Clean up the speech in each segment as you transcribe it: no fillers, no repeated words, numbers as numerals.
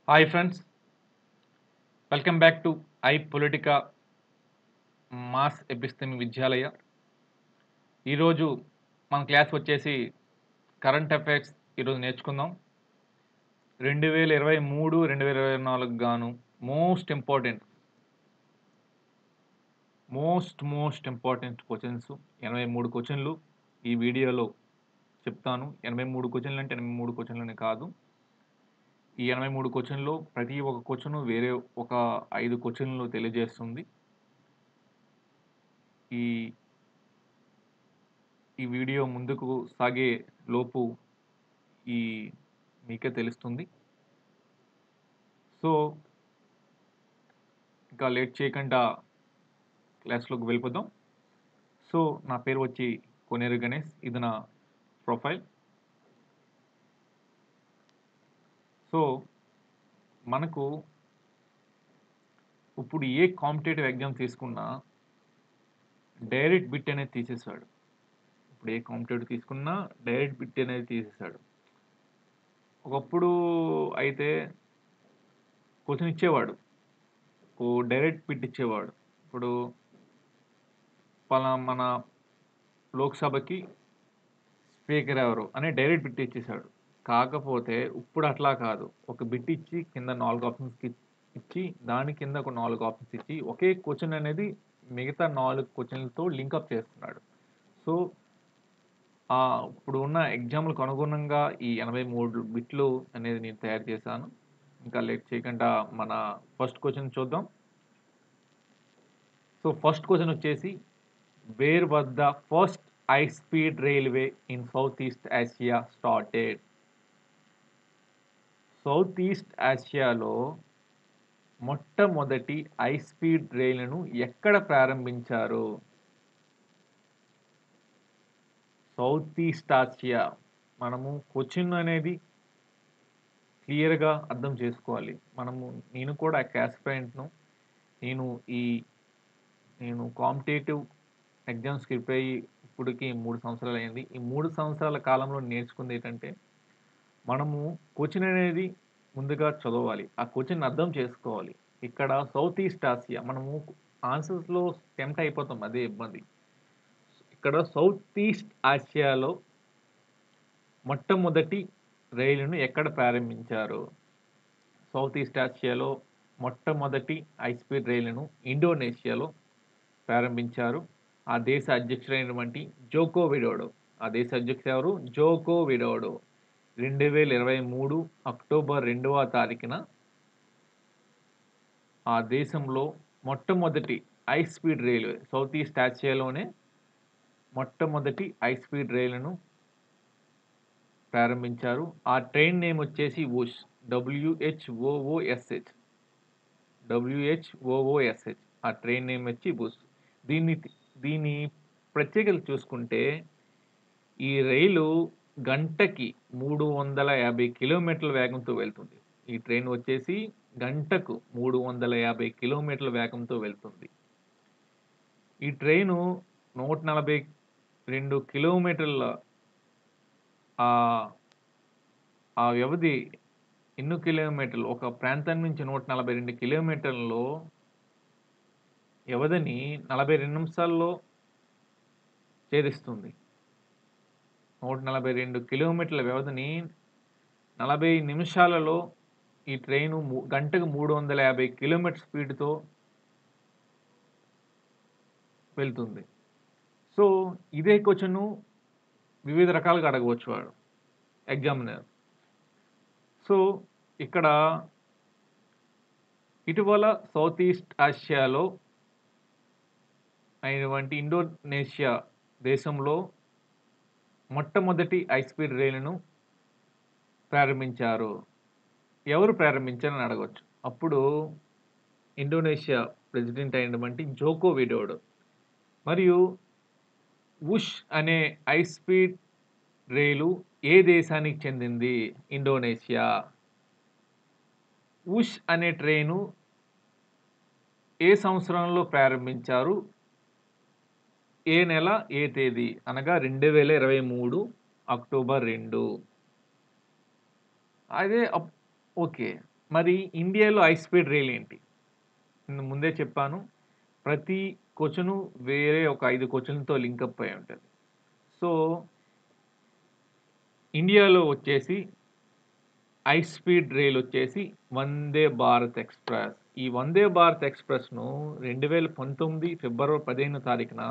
Hi friends, welcome back to ఐ పొలిటికా మాస్ ఎపిస్తమి విద్యాలయ. ఈరోజు మన క్లాస్ వచ్చేసి కరెంట్ అఫైర్స్ ఈరోజు నేర్చుకుందాం. 2023-2024 గాను మోస్ట్ ఇంపార్టెంట్ క్వశ్చన్స్ 83 క్వశ్చన్లు ఈ వీడియోలో చెప్తాను. 83 క్వశ్చన్లు అంటే 83 క్వశ్చన్లని కాదు. ఈ 83 క్వశ్చన్లో ప్రతి ఒక్క క్వశ్చన్ వేరే ఒక 5 క్వశ్చన్లు తెలియజేస్తుంది. ఈ వీడియో ముందుకు సాగే లోపు ఈ మీకే తెలుస్తుంది. సో ఇంకా లేట్ చేయకుండా క్లాస్లోకి వెళ్ళిపోదాం. సో నా పేరు వచ్చి కోనేరు గణేష్, ఇది నా ప్రొఫైల్. సో మనకు ఇప్పుడు ఏ కాంపిటేటివ్ ఎగ్జామ్ తీసుకున్నా డైరెక్ట్ బిట్ అనేది తీసేశాడు. ఇప్పుడు ఏ కాంపిటేటివ్ తీసుకున్నా డైరెక్ట్ బిట్ అనేది తీసేశాడు. ఒకప్పుడు అయితే క్వశ్చన్ ఇచ్చేవాడు, డైరెక్ట్ బిట్ ఇచ్చేవాడు. ఇప్పుడు మన లోక్సభకి స్పీకర్ ఎవరు అని డైరెక్ట్ బిట్ ఇచ్చేసాడు. కాకపోతే ఇప్పుడు అట్లా కాదు, ఒక బిట్ ఇచ్చి కింద 4 ఆప్షన్స్ ఇచ్చి దాని కింద ఒక 4 ఆప్షన్స్ ఇచ్చి ఒకే క్వశ్చన్ అనేది మిగతా 4 క్వశ్చన్లతో లింకప్ చేస్తున్నాడు. సో ఇప్పుడు ఉన్న ఎగ్జామ్లకు అనుగుణంగా ఈ 83 బిట్లు అనేది నేను తయారు చేశాను. ఇంకా లేట్ చేయకుండా మన ఫస్ట్ క్వశ్చన్ చూద్దాం. సో ఫస్ట్ క్వశ్చన్ వచ్చేసి, where was the first high speed railway in south east Asia started? South east ఆసియాలో మొట్టమొదటి హై స్పీడ్ రైలును ఎక్కడ ప్రారంభించారు? South east Asia. మనము క్వశ్చన్ అనేది క్లియర్గా అర్థం చేసుకోవాలి. నేను కూడా ఆస్పిరెంట్ను. నేను కాంపిటేటివ్ ఎగ్జామ్స్కి ప్రిపేర్ అయ్యి ఇప్పటికి 3 సంవత్సరాలు అయింది. ఈ 3 సంవత్సరాల కాలంలో నేర్చుకుంది ఏంటంటే, మనము క్వశ్చన్ అనేది ముందుగా చదవాలి, ఆ క్వశ్చన్ అర్థం చేసుకోవాలి. ఇక్కడ సౌత్ ఈస్ట్ ఆసియా మనము ఆన్సర్స్లో టెంప్ట్ అయిపోతాం, అదే ఇబ్బంది. ఇక్కడ సౌత్ ఈస్ట్ ఆసియాలో మొట్టమొదటి రైలును ఎక్కడ ప్రారంభించారు? సౌత్ ఈస్ట్ ఆసియాలో మొట్టమొదటి హై స్పీడ్ రైలును ఇండోనేషియాలో ప్రారంభించారు. ఆ దేశ అధ్యక్షుడైనటువంటి జోకో విడోడో. ఆ దేశ అధ్యక్షుడు ఎవరు? Djoko Widodo. 2023 అక్టోబర్ 2వ తారీఖున ఆ దేశంలో మొట్టమొదటి high speed railway, south east ఆసియాలోనే మొట్టమొదటి హై స్పీడ్ రైలును ప్రారంభించారు. ఆ ట్రైన్ నేమ్ వచ్చేసి వుష్, WHOOSH. ఆ ట్రైన్ నేమ్ వచ్చి వుష్. దీని ప్రత్యేకత చూసుకుంటే, ఈ రైలు గంటకి 350 కిలోమీటర్ల వేగంతో వెళ్తుంది. ఈ ట్రైన్ వచ్చేసి గంటకు 350 కిలోమీటర్ల వేగంతో వెళ్తుంది. ఈ ట్రైను 142 కిలోమీటర్ల ఆ వ్యవధి ఎన్ని కిలోమీటర్లు, ఒక ప్రాంతం నుంచి 142 కిలోమీటర్లలో వ్యవధిని 42 నిమిషాల్లో ఛేదిస్తుంది. 142 కిలోమీటర్ల వ్యవధిని 40 నిమిషాలలో ఈ ట్రైను గంటకు 350 కిలోమీటర్ స్పీడ్తో వెళ్తుంది. సో ఇదే క్వశ్చన్ వివిధ రకాలుగా అడగవచ్చు వాడు ఎగ్జామినర్. సో ఇక్కడ ఇటీవల సౌత్ ఈస్ట్ ఆసియాలో అయినటువంటి ఇండోనేషియా దేశంలో మొట్టమొదటి హై స్పీడ్ రైలును ప్రారంభించారు. ఎవరు ప్రారంభించారని అడగవచ్చు. అప్పుడు ఇండోనేషియా ప్రెసిడెంట్ అయినటువంటి జోకో విడోడో. మరియు వుష్ అనే హై స్పీడ్ రైలు ఏ దేశానికి చెందింది? ఇండోనేషియా. వుష్ అనే ట్రైను ఏ సంవత్సరంలో ప్రారంభించారు? ఏ నెల, ఏ తేదీ అనగా 2023 అక్టోబర్ 2. అదే ఓకే. మరి ఇండియాలో హై స్పీడ్ రైల్ ఏంటి? నేను ముందే చెప్పాను. ప్రతి క్వెషను వేరే ఒక 5 క్వెషన్‌లతో లింకప్ అయి ఉంటది. సో, ఇండియాలో వచ్చేసి హై స్పీడ్ రైల్ వచ్చేసి వందే భారత్ ఎక్స్‌ప్రెస్. ఈ వందే భారత్ ఎక్స్‌ప్రెస్‌ను 2019 ఫిబ్రవరి 15 తారీఖున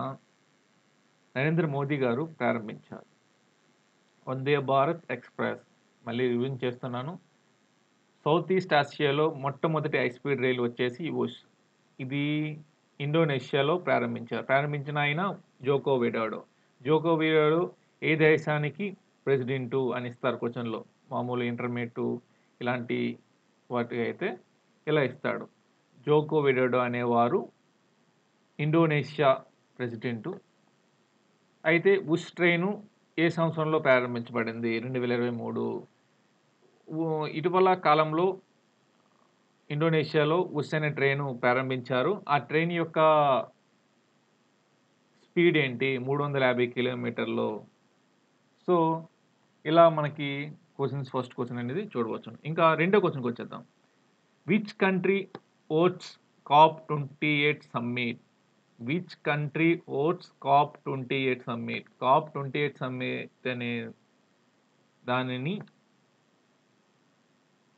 నరేంద్ర మోదీ గారు ప్రారంభించారు. వందే భారత్ ఎక్స్‌ప్రెస్ మళ్ళీ రివిజన్ చేస్తున్నాను. సౌత్ ఈస్ట్ ఆసియాలో మొట్టమొదటి హై స్పీడ్ రైలు వచ్చేసి ఇది ఇండోనేషియాలో ప్రారంభించారు. ప్రారంభించిన ఆయన జోకో విడోడో. జోకో విడోడో ఏ దేశానికి ప్రెసిడెంటు అని ఇస్తారు క్వెషన్‌లో. మామూలు ఇంటర్మీడియేటు ఇలాంటి వాటికైతే ఇలా ఇస్తాడు. జోకో విడోడో అనేవారు ఇండోనేషియా ప్రెసిడెంటు. అయితే ట్రైను ఏ సంవత్సరంలో ప్రారంభించబడింది? 2023. ఇటీవల కాలంలో ఇండోనేషియాలో అనే ట్రైను ప్రారంభించారు. ఆ ట్రైన్ యొక్క స్పీడ్ ఏంటి? 350 కిలోమీటర్లు. సో, ఇలా మనకి ఫస్ట్ క్వెషన్ అనేది చూడవచ్చును. ఇంకా రెండో క్వెషన్‌కొచ్చేద్దాం. Which country hosts COP28 summit? Which country hosts COP28 summit? COP28 summit అనే దానిని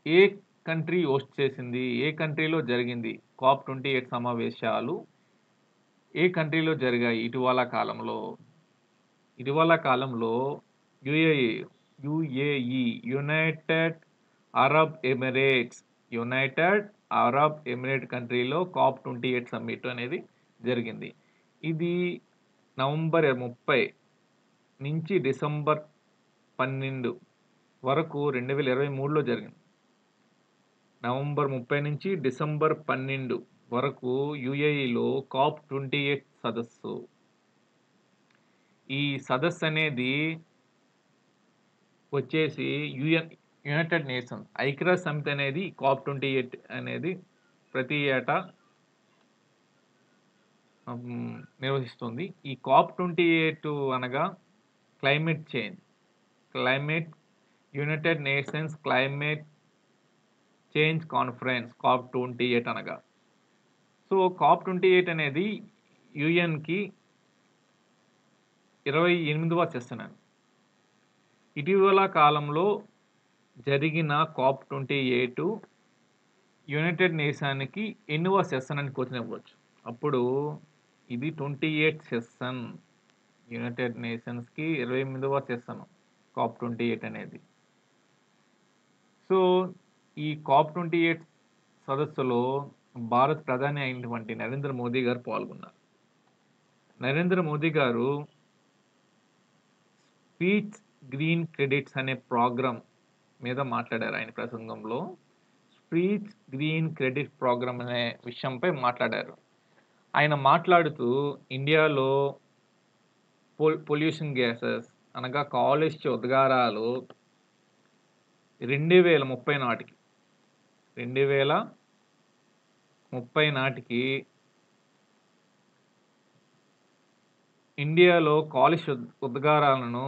ఏ కంట్రీ హోస్ట్ చేసింది? ఏ కంట్రీలో జరిగింది? COP28 సమావేశాలు ఏ కంట్రీలో జరిగాయి ఇటీవల కాలంలో? ఇటీవల కాలంలో యుఏఈ, యునైటెడ్ అరబ్ ఎమిరేట్స్, కంట్రీలో COP28 సమ్మిట్ అనేది జరిగింది. ఇది నవంబర్ 30 నుంచి డిసెంబర్ 12 వరకు 2023లో జరిగింది. నవంబర్ 30 నుంచి డిసెంబర్ 12 వరకు యుఏఈలో COP28 సదస్సు. ఈ సదస్సు అనేది వచ్చేసి యునైటెడ్ నేషన్స్ ఐక్యరాజ్య సమితి అనేది COP28 అనేది ప్రతి ఏటా నిర్వహిస్తుంది. ఈ COP28 అనగా climate change. United Nations climate change conference COP28 అనగా. సో, COP28 అనేది యూఎన్‌కి 28వ సెషన్ అండి. ఇటీవల కాలంలో జరిగిన COP28 యునైటెడ్ నేషన్‌కి ఎన్నవ సెషన్ అని క్వెషన్ ఇవ్వచ్చు. అప్పుడు ఇది 28 సెషన్. యునైటెడ్ నేషన్స్‌కి 28వ సెషన్ COP28 అనేది. సో, ఈ COP28 సదస్సులో భారత్ ప్రధాని అయినటువంటి నరేంద్ర మోదీ గారు పాల్గొన్నారు. నరేంద్ర మోదీ గారు స్పీచ్ గ్రీన్ క్రెడిట్స్ అనే ప్రోగ్రామ్ మీద మాట్లాడారు ఆయన ప్రసంగంలో. స్పీచ్ గ్రీన్ క్రెడిట్ ప్రోగ్రామ్ అనే విషయంపై మాట్లాడారు. ఆయన మాట్లాడుతూ ఇండియాలో పొల్యూషన్ గ్యాసెస్ అనగా కాలుష్య ఉద్గారాలు 2030 నాటికి ఇండియాలో కాలుష్య ఉద్గారాలను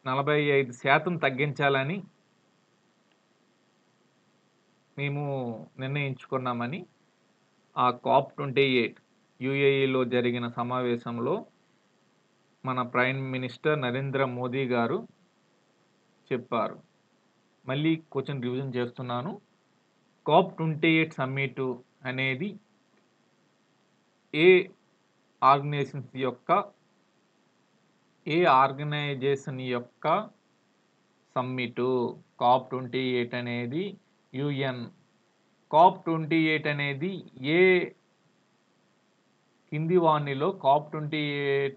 45% తగ్గించాలని మేము నిర్ణయించుకున్నామని ఆ COP28 యుఏఈలో జరిగిన సమావేశంలో మన ప్రైమ్ మినిస్టర్ నరేంద్ర మోదీ గారు చెప్పారు. మళ్ళీ క్వెషన్ రివిజన్ చేస్తున్నాను. COP28 సమ్మిట్ అనేది ఏ ఆర్గనైజేషన్ యొక్క సమ్మిటు? COP28 అనేది యుఎన్. COP28 అనేది ఏ కింది వానిలో COP28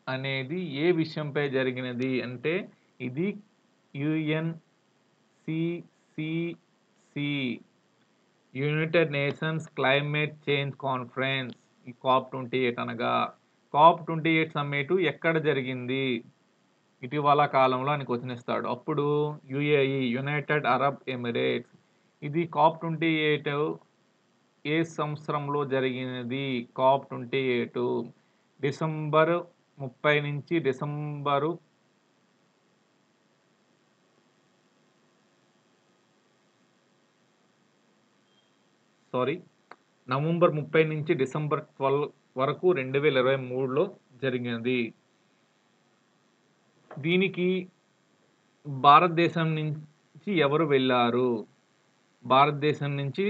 అనేది ఏ విషయంపై జరిగినది అంటే ఇది UNCCC United Nations climate change conference. ఈ COP28 అనగా COP28 సమ్మిట్ ఎక్కడ జరిగింది? ఇటీవల కాలంలో అని క్వెషన్ ఇస్తాడు. అప్పుడు యుఏఈ, యునైటెడ్ అరబ్ ఎమిరేట్స్. ఇది COP28 ఏ సంవత్సరంలో జరిగినది? COP28 డిసెంబర్ 30 నుంచి డిసెంబరు సారీ నవంబర్ 30 నుంచి డిసెంబర్ 12 వరకు 2023లో జరిగినది. దీనికి భారతదేశం నుంచి ఎవరు వెళ్లారు? భారతదేశం నుంచి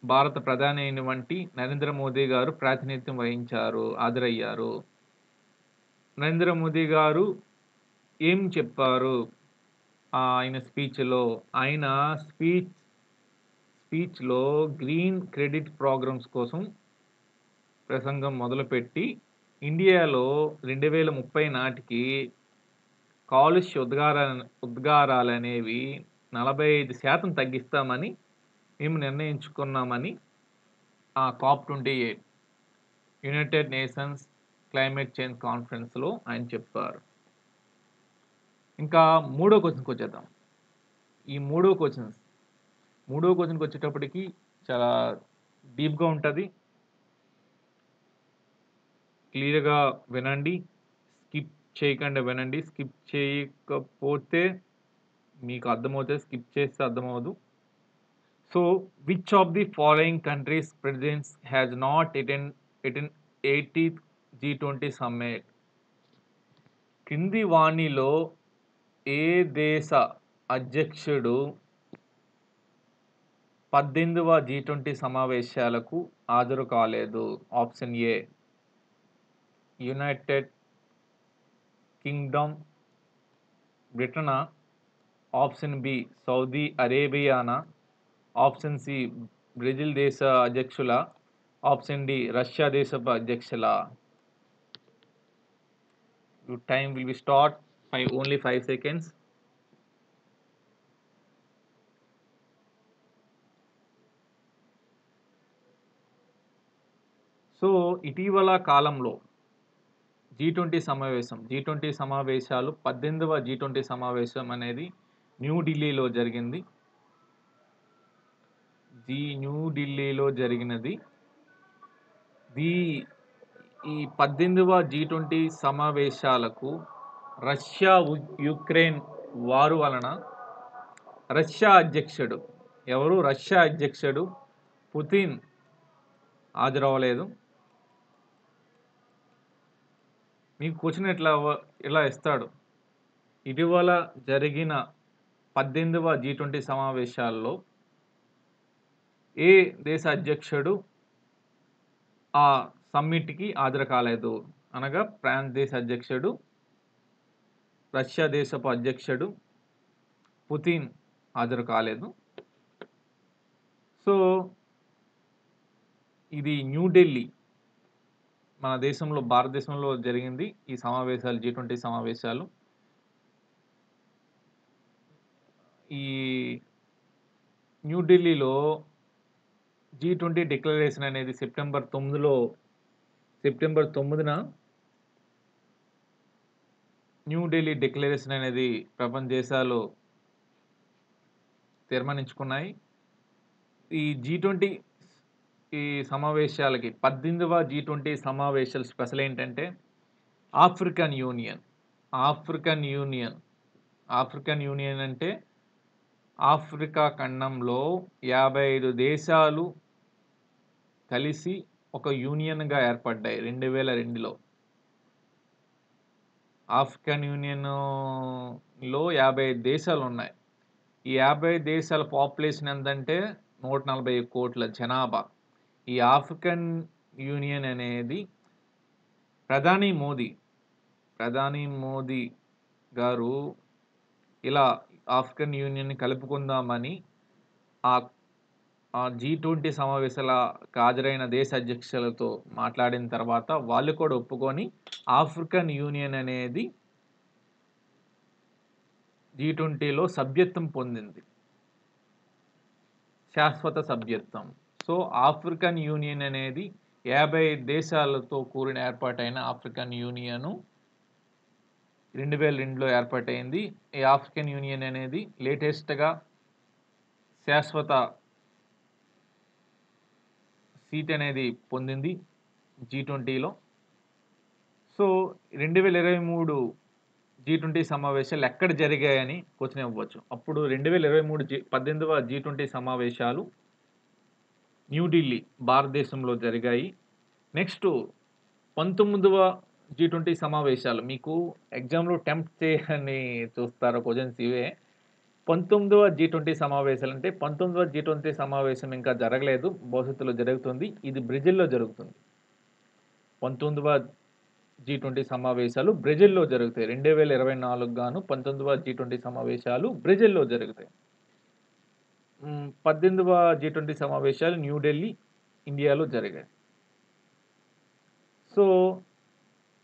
భారత ప్రధాని అయినటువంటి నరేంద్ర మోదీ గారు ప్రాతినిధ్యం వహించారు, హాజరయ్యారు. నరేంద్ర మోదీ గారు ఏం చెప్పారు ఆయన స్పీచ్‌లో? ఆయన స్పీచ్‌లో గ్రీన్ క్రెడిట్ ప్రోగ్రామ్స్ కోసం ప్రసంగం మొదలుపెట్టి ఇండియాలో 2030 నాటికి కాలుష్య ఉద్గారాలనేవి 45% తగ్గిస్తామని మేము నిర్ణయించుకున్నామని ఆ COP28 United Nations climate change కాన్ఫరెన్స్‌లో ఆయన చెప్పారు. ఇంకా మూడో క్వెషన్‌కి వచ్చేద్దాం. ఈ మూడో క్వెషన్‌కి వచ్చేటప్పటికి చాలా డీప్‌గా ఉంటది. క్లియర్‌గా వినండి. స్కిప్ చేయకుండా వినండి. స్కిప్ చేయకపోతే మీకు అర్థమవుతది. స్కిప్ చేస్తే అర్థమవ్వదు. So, which of the following countries presidents has not attend 80th G20 summit? కింది వాణిలో ఏ దేశ అధ్యక్షుడు 18వ G20 సమావేశాలకు హాజరు కాలేదు? ఆప్షన్ ఏ యునైటెడ్ కింగ్డమ్, బ్రిటనా? ఆప్షన్ బి సౌదీ అరేబియానా? ఆప్షన్ సి బ్రెజిల్ దేశ అధ్యక్షుల? ఆప్షన్ డి రష్యా దేశపు అధ్యక్షుల? Your time will be start only 5 seconds. So, ఇటీవల కాలంలో G20 సమావేశాలు 18వ G20 సమావేశం అనేది న్యూఢిల్లీలో జరిగింది. న్యూఢిల్లీలో జరిగినది. ఈ 18వ G20 సమావేశాలకు రష్యా యుక్రెయిన్ వారు వలన రష్యా అధ్యక్షుడు పుతిన్ హాజరవ్వలేదు. మీకు క్వశ్చన్ ఇలా ఇస్తాడు. ఇటీవల జరిగిన 18వ G20 సమావేశాల్లో ఏ దేశ అధ్యక్షుడు ఆ సమ్మిట్‌కి హాజరు కాలేదు? అనగా ఫ్రాన్స్ దేశ అధ్యక్షుడు, రష్యా దేశపు అధ్యక్షుడు పుతిన్ హాజరు కాలేదు. సో, ఇది న్యూఢిల్లీ భారతదేశంలో జరిగింది ఈ సమావేశాలు, G20 సమావేశాలు. ఈ న్యూఢిల్లీలో G20 డిక్లరేషన్ అనేది సెప్టెంబర్ 9న న్యూఢిల్లీ డిక్లరేషన్ అనేది ప్రపంచ దేశాలు తీర్మానించుకున్నాయి. ఈ G20 సమావేశాలకి 18వ G20 సమావేశాల స్పెషల్ ఏంటంటే ఆఫ్రికన్ యూనియన్ అంటే ఆఫ్రికా ఖండంలో 55 దేశాలు కలిసి ఒక యూనియన్‌గా ఏర్పడ్డాయి 2002లో. ఆఫ్రికన్ యూనియన్‌లో 55 దేశాలు ఉన్నాయి. ఈ 55 దేశాల పాపులేషన్ ఎంతంటే 140 కోట్ల జనాభా. ఈ ఆఫ్రికన్ యూనియన్ అనేది ప్రధాని మోదీ గారు ఇలా ఆఫ్రికన్ యూనియన్‌ని కలుపుకుందామని ఆ G20 సమావేశాలకు హాజరైన దేశ అధ్యక్షులతో మాట్లాడిన తర్వాత వాళ్ళు కూడా ఒప్పుకొని ఆఫ్రికన్ యూనియన్ అనేది G20లో సభ్యత్వం పొందింది. శాశ్వత సభ్యత్వం. సో, ఆఫ్రికన్ యూనియన్ అనేది 55 దేశాలతో ఏర్పాటైన ఆఫ్రికన్ యూనియన్ 2002లో ఏర్పాటైంది. ఈ ఆఫ్రికన్ యూనియన్ అనేది లేటెస్ట్‌గా శాశ్వత సీట్ అనేది పొందింది G20లో. సో, 2023 G20 సమావేశాలు ఎక్కడ జరిగాయని క్వశ్చన్ ఇవ్వచ్చు. అప్పుడు 18వ G20 సమావేశాలు న్యూఢిల్లీ భారతదేశంలో జరిగాయి. నెక్స్ట్ 19వ జీ20 సమావేశాలు. మీకు ఎగ్జామ్‌లో టెంప్ట్ చేయని చూస్తారు క్వెషన్స్ ఇవే. 19వ జీ20 సమావేశాలంటే 19వ జీ20 సమావేశం ఇంకా జరగలేదు. భవిష్యత్తులో జరుగుతుంది. ఇది బ్రెజిల్‌లో జరుగుతుంది. 19వ జీ20 సమావేశాలు బ్రెజిల్‌లో జరుగుతాయి. 2024 గాను 19వ జీ20 సమావేశాలు బ్రెజిల్‌లో జరుగుతాయి. 18వ జీ20 సమావేశాలు న్యూఢిల్లీ, ఇండియాలో జరిగాయి. సో,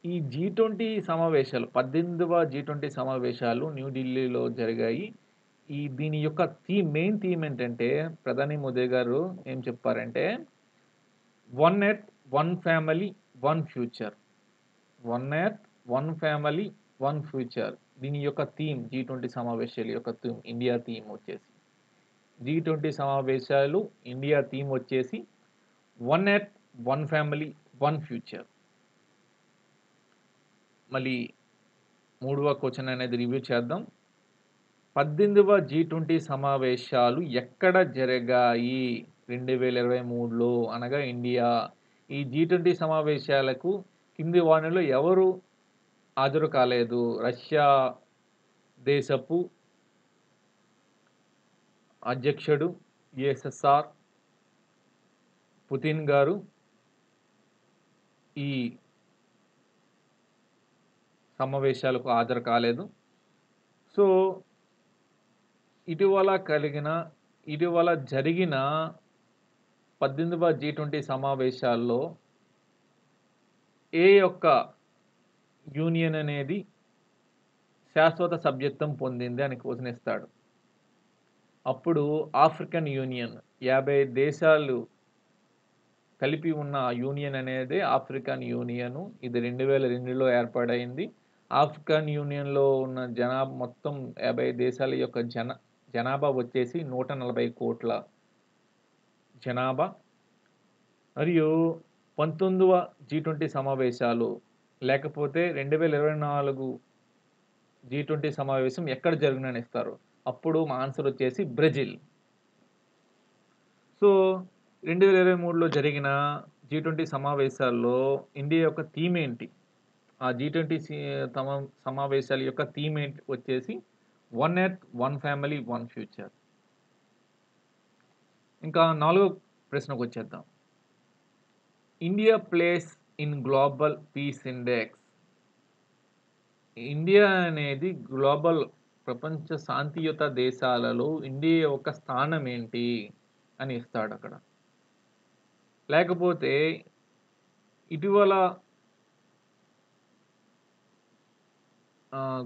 ఈ జీ20 సమావేశాలు 18వ జీ20 సమావేశాలు న్యూఢిల్లీలో జరిగాయి. దీని యొక్క మెయిన్ థీమ్ ఏంటంటే ప్రధాని మోదీ గారు ఏం చెప్పారంటే one earth, one family, one future. One earth, one family, one future. దీని యొక్క థీమ్ జీ20 సమావేశాల యొక్క థీమ్ ఇండియా థీమ్ వచ్చేసి జీ20 సమావేశాలు ఇండియా థీమ్ వచ్చేసి one earth, one family, one future. మళ్ళీ 3వ క్వశ్చన్ అనేది రివ్యూ చేద్దాం. 18వ జీ20 సమావేశాలు ఎక్కడ జరిగాయి 2023లో అనగా ఇండియా. ఈ జీ20 సమావేశాలకు కింది వారిలో ఎవరు హాజరు కాలేదు? రష్యా దేశపు అధ్యక్షుడు యుఎస్ఎస్ఆర్ పుతిన్ గారు ఈ సమావేశాలకు హాజరు కాలేదు. సో, ఇటీవల జరిగిన 18వ జీ20 సమావేశాల్లో ఏ యొక్క యూనియన్ అనేది శాశ్వత సభ్యత్వం పొందింది అని క్వశ్చన్ ఇస్తాడు. అప్పుడు ఆఫ్రికన్ యూనియన్ 50 దేశాలు కలిపి ఉన్న యూనియన్ అనేది ఆఫ్రికన్ యూనియన్. ఇది 2002లో ఏర్పాటైంది. ఆఫ్రికన్ యూనియన్‌లో ఉన్న జనాభా మొత్తం 50 దేశాల యొక్క జనాభా వచ్చేసి 140 కోట్ల జనాభా. మరియు 19వ జీ20 సమావేశాలు లేకపోతే 2024 జీ20 సమావేశం ఎక్కడ జరుగునని ఇస్తారు. అప్పుడు మా ఆన్సర్ వచ్చేసి బ్రెజిల్. సో, 2023లో జరిగిన జీ20 సమావేశాల్లో ఇండియా యొక్క థీమ్ ఏంటి? ఆ జీ20 సమావేశాల యొక్క థీమ్ ఏంటి వచ్చేసి one earth, one family, one future. ఇంకా 4వ ప్రశ్నకు వచ్చేద్దాం. India place in global peace index. India అనేది గ్లోబల్ ప్రపంచ శాంతియుత దేశాలలో ఇండియా యొక్క స్థానం ఏంటి అని ఇస్తాడు అక్కడ. లేకపోతే ఇటీవల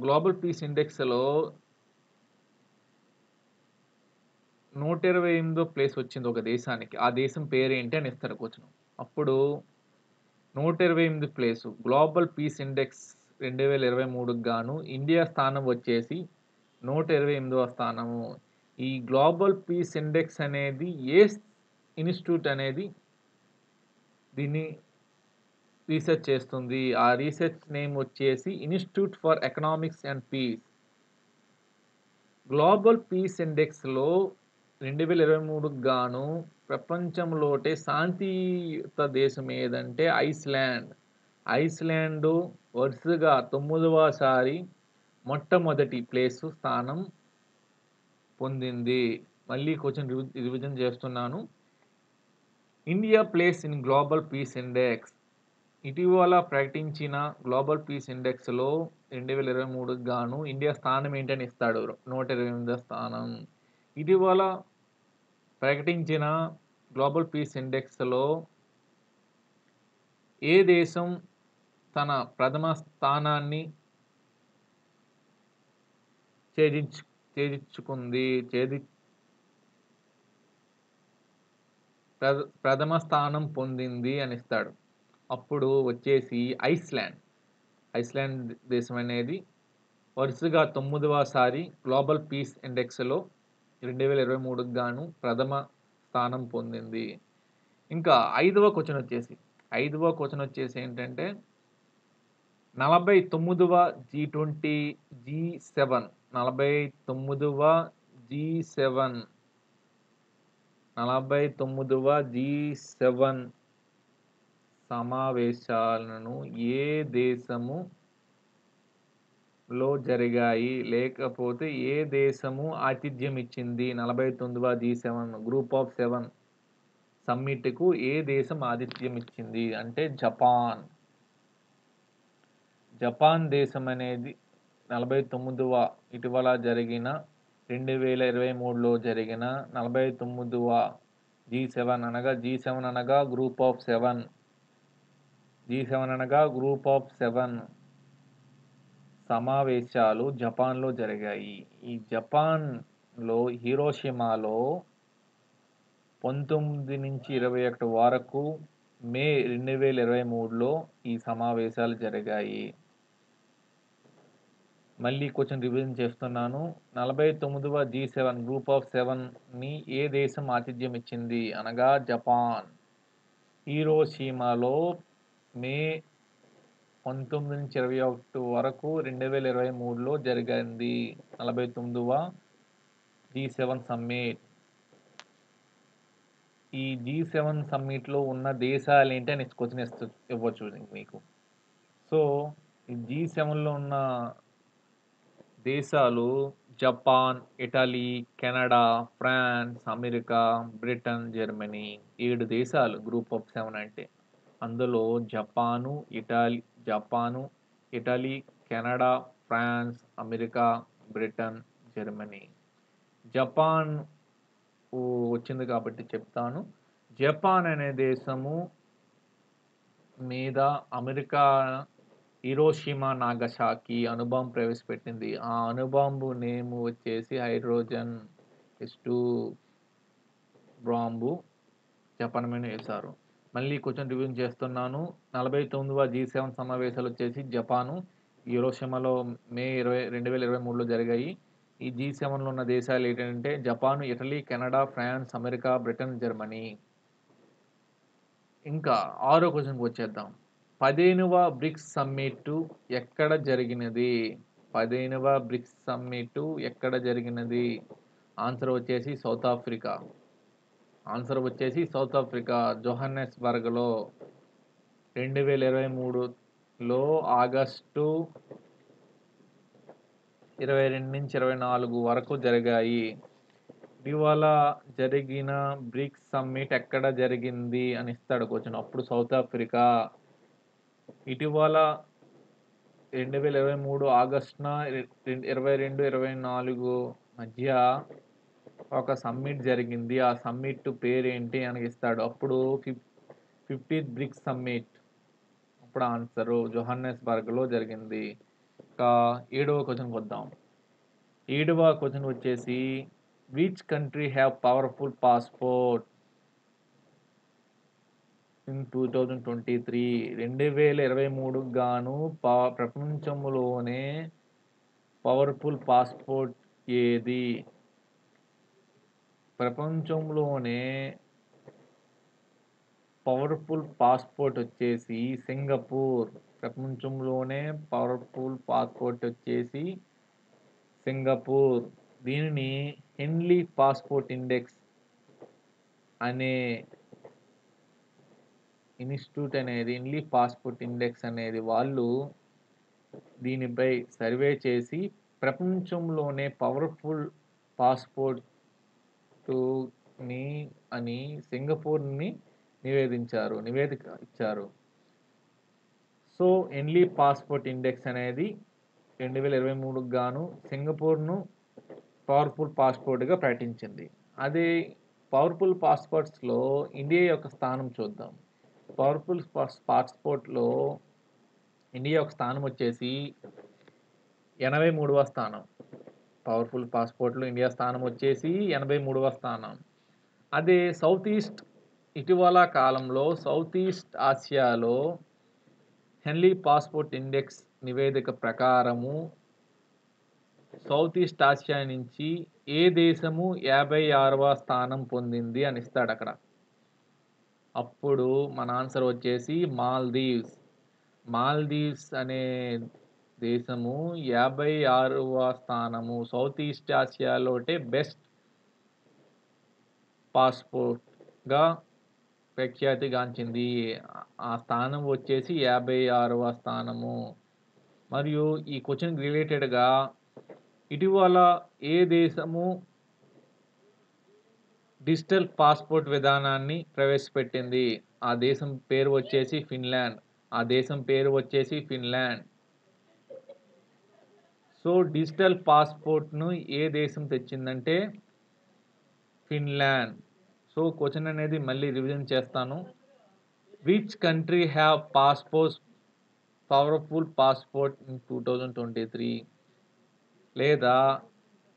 గ్లోబల్ పీస్ ఇండెక్స్‌లో 128వ ప్లేస్ వచ్చింది ఒక దేశానికి. ఆ దేశం పేరేంటి అని ఇస్తాడు క్వశ్చన్. అప్పుడు 128 ప్లేసు గ్లోబల్ పీస్ ఇండెక్స్ 2023కి గాను ఇండియా స్థానం వచ్చేసి 128వ స్థానము. ఈ గ్లోబల్ పీస్ ఇండెక్స్ అనేది ఏ ఇన్‌స్టిట్యూట్ అనేది దీన్ని రీసెర్చ్ చేస్తుంది. ఆ రీసెర్చ్ నేమ్ వచ్చేసి institute for economics and peace. Global peace ఇండెక్స్‌లో 2023కి గాను ప్రపంచంలోటే శాంతియుత దేశం ఏదంటే ఐస్‌లాండ్. ఐస్‌లాండ్ వరుసగా 9వసారి మొట్టమొదటి స్థానం పొందింది. మళ్ళీ క్వశ్చన్ రివిజన్ చేస్తున్నాను. India place in global peace index. ఇటీవల ప్రకటించిన గ్లోబల్ పీస్ ఇండెక్స్‌లో 2023కి గాను ఇండియా స్థానం ఏంటని ఇస్తాడు. 128వ స్థానం. ఇటీవల ప్రకటించిన గ్లోబల్ పీస్ ఇండెక్స్‌లో ఏ దేశం తన ప్రథమ స్థానాన్ని ప్రథమ స్థానం పొందింది అని ఇస్తాడు. అప్పుడు వచ్చేసి ఐస్‌లాండ్. ఐస్‌లాండ్ దేశం అనేది వరుసగా 9వసారి గ్లోబల్ పీస్ ఇండెక్స్‌లో 2023కి గాను ప్రథమ స్థానం పొందింది. ఇంకా 5వ క్వశ్చన్ వచ్చేసి ఏంటంటే 49వ జీ20 G7 49వ G7 49వ G7 సమావేశాలను ఏ దేశములో జరిగాయి? లేకపోతే ఏ దేశము ఆతిథ్యం ఇచ్చింది? 49వ G7 గ్రూప్ ఆఫ్ 7 సమ్మిట్‌కు ఏ దేశం ఆతిథ్యం ఇచ్చింది? అంటే జపాన్. జపాన్ దేశం అనేది 49వ ఇటీవల జరిగిన 2023లో జరిగిన 49వ G7 అనగా G7 అనగా గ్రూప్ ఆఫ్ 7 G7 అనగా గ్రూప్ ఆఫ్ 7 సమావేశాలు జపాన్‌లో జరిగాయి. ఈ జపాన్‌లో హిరోషిమాలో 19-21 వరకు మే 2023లో ఈ సమావేశాలు జరిగాయి. మళ్ళీ కొంచెం రివిజన్ చేస్తున్నాను. 49వ G7 గ్రూప్ ఆఫ్ 7ని ఏ దేశం ఆతిథ్యం ఇచ్చింది? అనగా జపాన్. హిరోషిమాలో మే 19-21 వరకు 2023లో జరిగింది 49వ G7 సమ్మిట్. ఈ G7 సమ్మిట్‌లో ఉన్న దేశాలేంటి అని క్వెషన్ ఇవ్వచ్చు మీకు. సో, ఈ G7లో ఉన్న దేశాలు Japan, Italy, Canada, France, America, Britain, Germany 7 దేశాలు గ్రూప్ ఆఫ్ 7 అంటే. అందులో Japan, Italy, Canada, France, America, Britain, Germany. Japan వచ్చింది కాబట్టి చెప్తాను. జపాన్ అనే దేశము మీద అమెరికా హిరోషిమా, నాగసాకి అణుబాంబు ప్రవేశపెట్టింది. ఆ అణుబాంబు నేమ్ వచ్చేసి హైడ్రోజన్ H2 బాంబు జపాన్ మీద వేశారు. మళ్ళీ కొంచెం రివిజన్ చేస్తున్నాను. 49వ G7 సమావేశాలు వచ్చేసి జపాను, హిరోషిమాలో మే 2023లో జరిగాయి. ఈ G7లో ఉన్న దేశాలు ఏంటంటే Japan, Italy, Canada, France, America, Britain, Germany. ఇంకా 6వ క్వెషన్‌కి వచ్చేద్దాం. 15వ బ్రిక్స్ సమ్మిట్ ఎక్కడ జరిగినది? 15వ బ్రిక్స్ సమ్మిట్ ఎక్కడ జరిగినది? ఆన్సర్ వచ్చేసి సౌత్ ఆఫ్రికా. జోహాన్నెస్బర్గ్‌లో 2023లో ఆగస్టు 22-24 వరకు జరిగాయి. ఇటీవల జరిగిన బ్రిక్స్ సమ్మిట్ ఎక్కడ జరిగింది అని ఇస్తాడు క్వెషన్. అప్పుడు సౌత్ ఆఫ్రికా. ఇటీవల 2023 ఆగస్టున 22-24 మధ్య ఒక సమ్మిట్ జరిగింది. ఆ సమ్మిట్ పేరేంటి అని ఇస్తాడు. అప్పుడు 50th బ్రిక్స్ సమ్మిట్. అప్పుడు ఆన్సరు జోహాన్నెస్బర్గ్‌లో జరిగింది. ఇంకా 7వ క్వెషన్‌కి వద్దాం. 7వ క్వెషన్ వచ్చేసి which country have powerful passport in 2023? 2023 గాను ప్రపంచంలోనే పవర్ఫుల్ పాస్‌పోర్ట్ ఏది? ప్రపంచంలోనే పవర్ఫుల్ పాస్‌పోర్ట్ వచ్చేసి సింగపూర్. ప్రపంచంలోనే పవర్ఫుల్ పాస్‌పోర్ట్ వచ్చేసి సింగపూర్. దీనిని హెన్లీ పాస్‌పోర్ట్ ఇండెక్స్ అనే ఇన్స్టిట్యూట్ అనేది హెన్లీ పాస్‌పోర్ట్ ఇండెక్స్ అనేది వాళ్ళు దీనిపై సర్వే చేసి ప్రపంచంలోనే పవర్ఫుల్ పాస్‌పోర్ట్‌ని అని సింగపూర్‌ని నివేదిక ఇచ్చారు. సో, హెన్లీ పాస్‌పోర్ట్ ఇండెక్స్ అనేది 2023 గాను సింగపూర్‌ను పవర్ఫుల్ పాస్‌పోర్ట్‌గా ప్రకటించింది. అదే పవర్ఫుల్ పాస్‌పోర్ట్స్‌లో ఇండియా యొక్క స్థానం చూద్దాం. పవర్ఫుల్ పాస్‌పోర్ట్‌లో ఇండియా యొక్క స్థానం వచ్చేసి 83వ స్థానం. పవర్ఫుల్ పాస్‌పోర్ట్‌లో ఇండియా స్థానం వచ్చేసి 83వ స్థానం. అదే ఇటీవల కాలంలో సౌత్ ఈస్ట్ ఆసియాలో హెన్లీ పాస్‌పోర్ట్ ఇండెక్స్ నివేదిక ప్రకారము సౌత్ ఈస్ట్ ఆసియా నుంచి ఏ దేశము 56వ స్థానం పొందింది అని ఇస్తాడు అక్కడ. అప్పుడు మన ఆన్సర్ వచ్చేసి మాల్దీవ్స్. మాల్దీవ్స్ అనే దేశము 56వ స్థానము. సౌత్ ఈస్ట్ ఆసియాలోటే బెస్ట్ పాస్‌పోర్ట్‌గా ప్రఖ్యాతిగాంచింది. ఆ స్థానం వచ్చేసి 56వ స్థానము. మరియు ఈ క్వెషన్‌కి రిలేటెడ్‌గా ఇటీవల ఏ దేశము డిజిటల్ పాస్‌పోర్ట్ విధానాన్ని ప్రవేశపెట్టింది? ఆ దేశం పేరు వచ్చేసి ఫిన్లాండ్. ఆ దేశం పేరు వచ్చేసి ఫిన్లాండ్. సో, డిజిటల్ పాస్‌పోర్ట్‌ను ఏ దేశం తెచ్చిందంటే ఫిన్లాండ్. సో, క్వెషన్ అనేది మళ్ళీ రివిజన్ చేస్తాను. Which country have powerful passport in 2023 లేదా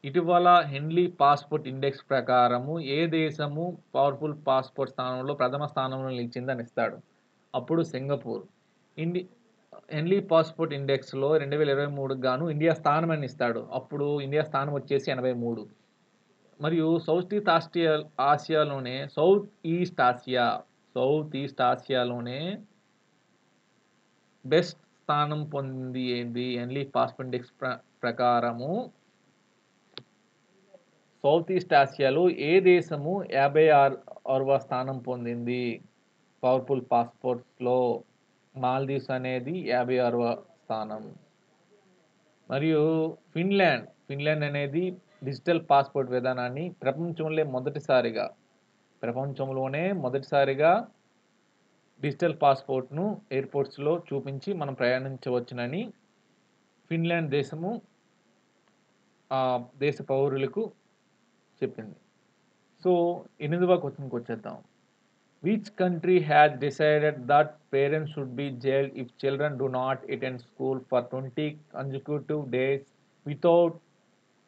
ఇటీవల హెన్లీ పాస్‌పోర్ట్ ఇండెక్స్ ప్రకారము ఏ దేశము పవర్‌ఫుల్ పాస్‌పోర్ట్ స్థానంలో ప్రథమ స్థానంలో నిలిచిందని ఇస్తాడు. అప్పుడు సింగపూర్. ఇండి హెన్లీ పాస్‌పోర్ట్ ఇండెక్స్‌లో 2023కి గాను ఇండియా స్థానం అని ఇస్తాడు. అప్పుడు ఇండియా స్థానం వచ్చేసి 83. మరియు సౌత్ ఈస్ట్ ఆసియాలోనే బెస్ట్ స్థానం పొందింది ఏంది? హెన్లీ పాస్‌పోర్ట్ ఇండెక్స్ ప్రకారము సౌత్ ఈస్ట్ ఆసియాలో ఏ దేశము 56వ స్థానం పొందింది? పవర్‌ఫుల్ పాస్‌పోర్ట్స్‌లో మాల్దీవ్స్ అనేది 56వ స్థానం. మరియు ఫిన్లాండ్ అనేది డిజిటల్ పాస్‌పోర్ట్ విధానాన్ని ప్రపంచంలోనే మొదటిసారిగా డిజిటల్ పాస్‌పోర్ట్‌ను ఎయిర్‌పోర్ట్స్‌లో చూపించి మనం ప్రయాణించవచ్చునని ఫిన్లాండ్ దేశము దేశ పౌరులకు చెప్పింది. సో, 8వ క్వెషన్‌కి వచ్చేద్దాం. Which country has decided that parents should be jailed if children do not attend school for 20 consecutive days without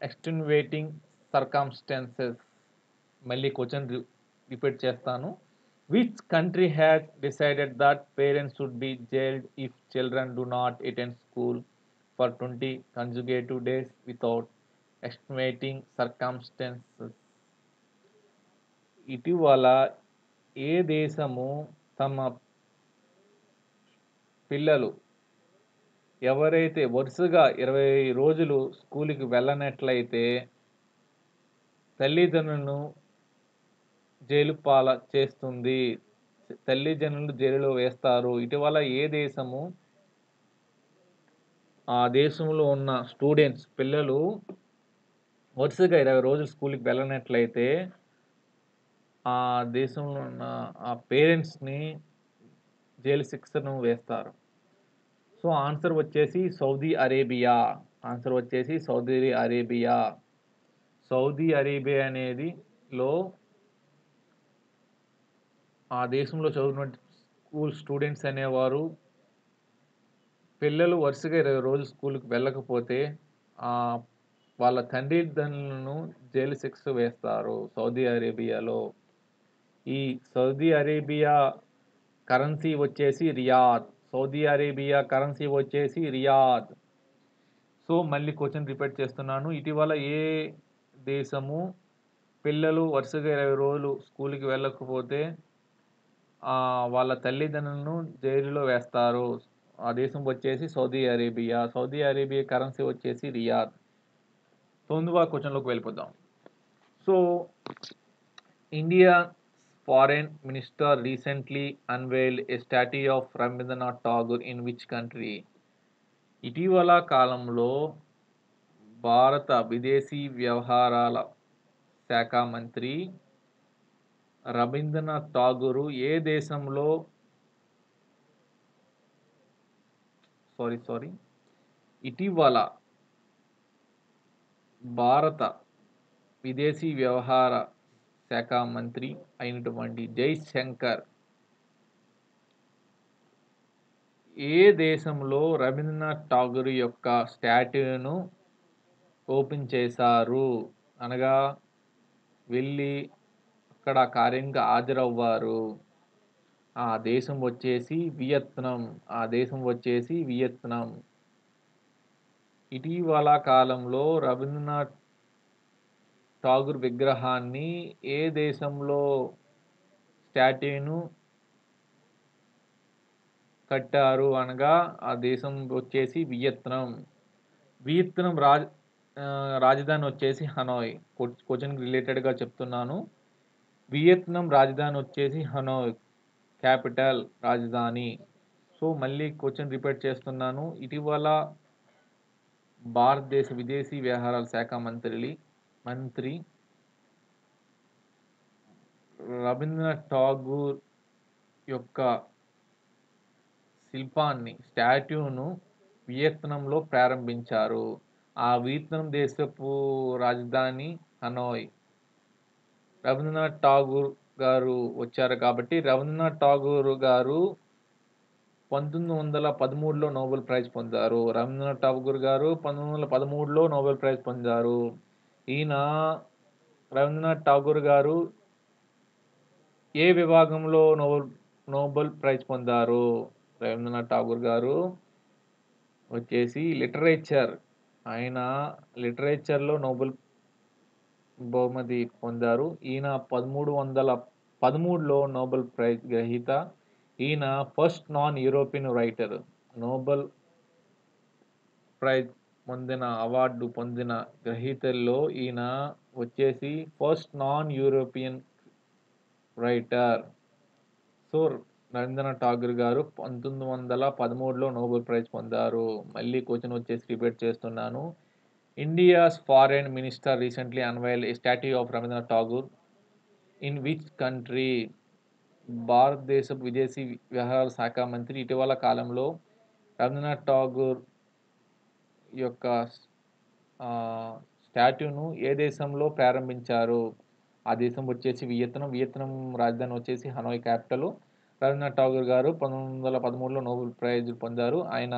extenuating circumstances? మళ్ళీ క్వెషన్ రిపీట్ చేస్తాను. Which country has decided that parents should be jailed if children do not attend school for 20 consecutive days without extenuating circumstances? ఇటీవల ఏ దేశము తమ పిల్లలు ఎవరైతే వరుసగా 20 రోజులు స్కూలుకి వెళ్ళనట్లయితే తల్లిదండ్రులను జైలు చేస్తుంది. తల్లిదండ్రులను జైలులో వేస్తారు. ఇటీవల ఏ దేశము ఆ దేశంలో ఉన్న పిల్లలు వరుసగా 20 రోజులు స్కూలుకి వెళ్ళనట్లయితే ఆ దేశంలో ఉన్న ఆ పేరెంట్స్‌ని జైలు శిక్షను వేస్తారు. సో, ఆన్సర్ వచ్చేసి సౌదీ అరేబియా. ఆన్సర్ వచ్చేసి సౌదీ అరేబియా. సౌదీ అరేబియా అనేది ఆ దేశంలో చదువుతున్న స్టూడెంట్స్ అనేవారు పిల్లలు వరుసగా 20 రోజులు స్కూలుకి వెళ్ళకపోతే వాళ్ళ తల్లిదండ్రులను జైలు శిక్ష వేస్తారు సౌదీ అరేబియాలో. ఈ సౌదీ అరేబియా కరెన్సీ వచ్చేసి రియాద్. సౌదీ అరేబియా కరెన్సీ వచ్చేసి రియాద్. సో, మళ్ళీ క్వెషన్ రిపీట్ చేస్తున్నాను. ఇటీవల ఏ దేశము పిల్లలు వరుసగా 20 రోజులు స్కూలుకి వెళ్ళకపోతే వాళ్ళ తల్లిదండ్రులను జైలులో వేస్తారు. ఆ దేశం వచ్చేసి Saudi Arabia. Saudi Arabia currency వచ్చేసి రియాద్. 9వ క్వెషన్‌లోకి వెళ్ళిపోదాం. So, India foreign minister recently unveiled a statue of Rabindranath Tagore in which country? ఇటీవల కాలంలో భారత విదేశీ వ్యవహారాల శాఖ మంత్రి రవీంద్రనాథ్ ఠాగూర్ ఏ దేశంలో ఇటీవల భారత విదేశీ వ్యవహార శాఖ మంత్రి అయినటువంటి జైశంకర్ ఏ దేశంలో రవీంద్రనాథ్ ఠాగూర్ యొక్క స్టాట్యూను ఓపెన్ చేశారు? అనగా వెళ్ళి అక్కడ కార్యంగా హాజరవ్వారు. ఆ దేశం వచ్చేసి వియత్నాం. ఇటీవల కాలంలో రవీంద్రనాథ్ ఠాగూర్ విగ్రహాన్ని ఏ దేశంలో స్టాట్యూను కట్టారు అనగా ఆ దేశం వచ్చేసి వియత్నాం. వియత్నాం రాజధాని వచ్చేసి హనాయ్. క్వెషన్‌కి రిలేటెడ్‌గా చెప్తున్నాను. వియత్నాం రాజధాని వచ్చేసి హనోయ్, క్యాపిటల్ రాజధాని. సో మళ్ళీ క్వశ్చన్ రిపీట్ చేస్తున్నాను. ఇటీవల భారతదేశ విదేశీ వ్యవహారాల శాఖ మంత్రి రవీంద్రనాథ్ ఠాగూర్ యొక్క స్టాట్యూను వియత్నాంలో ప్రారంభించారు. ఆ వియత్నాం దేశపు రాజధాని హనోయ్. రవీంద్రనాథ్ ఠాగూర్ గారు వచ్చారు కాబట్టి రవీంద్రనాథ్ ఠాగూర్ గారు 1913లో నోబెల్ ప్రైజ్ పొందారు. రవీంద్రనాథ్ ఠాగూర్ గారు 1913లో నోబెల్ ప్రైజ్ పొందారు. ఈయన రవీంద్రనాథ్ ఠాగూర్ గారు ఏ విభాగంలో నోబెల్ ప్రైజ్ పొందారు? రవీంద్రనాథ్ ఠాగూర్ గారు వచ్చేసి లిటరేచర్. ఆయన లిటరేచర్‌లో నోబెల్ బహుమతి పొందారు. ఈయన 1313లో నోబెల్ ప్రైజ్ గ్రహీత. ఈయన first non European writer. Nobel prize award పొందిన గ్రహీతల్లో ఈయన వచ్చేసి first non European writer. So Rabindranath Tagore garu 1913లో నోబెల్ ప్రైజ్ పొందారు. మళ్ళీ క్వశ్చన్ వచ్చేసి రిపీట్ చేస్తున్నాను. India's foreign minister recently unveiled a statue of Rabindranath Tagore in which country? భారతదేశపు విదేశీ వ్యవహారాల శాఖ మంత్రి ఇటీవల కాలంలో రవీంద్రనాథ్ ఠాగూర్ యొక్క స్టాట్యూను ఏ దేశంలో ప్రారంభించారు? ఆ దేశం వచ్చేసి వియత్నాం రాజధాని వచ్చేసి హనోయ్, క్యాపిటల్. రవీంద్రనాథ్ ఠాగూర్ గారు 1913లో నోబెల్ ప్రైజ్ పొందారు. ఆయన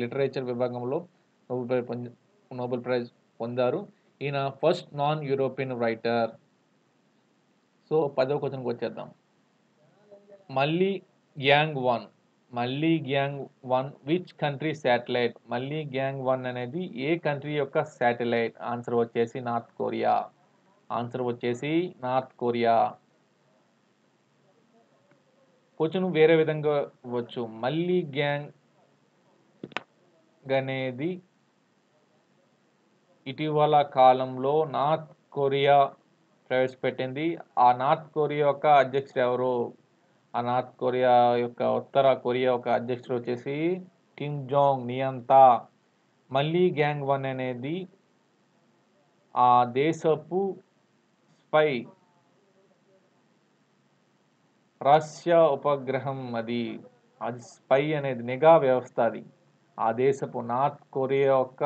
లిటరేచర్ విభాగంలో నోబెల్ ప్రైజ్ పొందారు. ఈయన first non European writer. So 10వ క్వశ్చన్కి వచ్చేద్దాం. మళ్ళీ గ్యాంగ్ 1 విచ్ కంట్రీ శాటిలైట్? మళ్ళీ గ్యాంగ్ 1 అనేది ఏ కంట్రీ యొక్క శాటిలైట్? ఆన్సర్ వచ్చేసి నార్త్ కొరియా. క్వశ్చన్ వేరే విధంగా ఇవ్వచ్చు. మళ్ళీ గ్యాంగ్ అనేది ఇటీవల కాలంలో నార్త్ కొరియా ప్రవేశపెట్టింది. ఆ నార్త్ కొరియా యొక్క అధ్యక్షుడు ఎవరు? ఆ నార్త్ కొరియా యొక్క ఉత్తర కొరియా యొక్క అధ్యక్షుడు వచ్చేసి కిమ్ జాంగ్ నియంతా. మళ్ళీ గ్యాంగ్ 1 అనేది ఆ దేశపు స్పై రష్యా ఉపగ్రహం. అది స్పై అనేది నిఘా వ్యవస్థ. అది ఆ దేశపు నార్త్ కొరియా యొక్క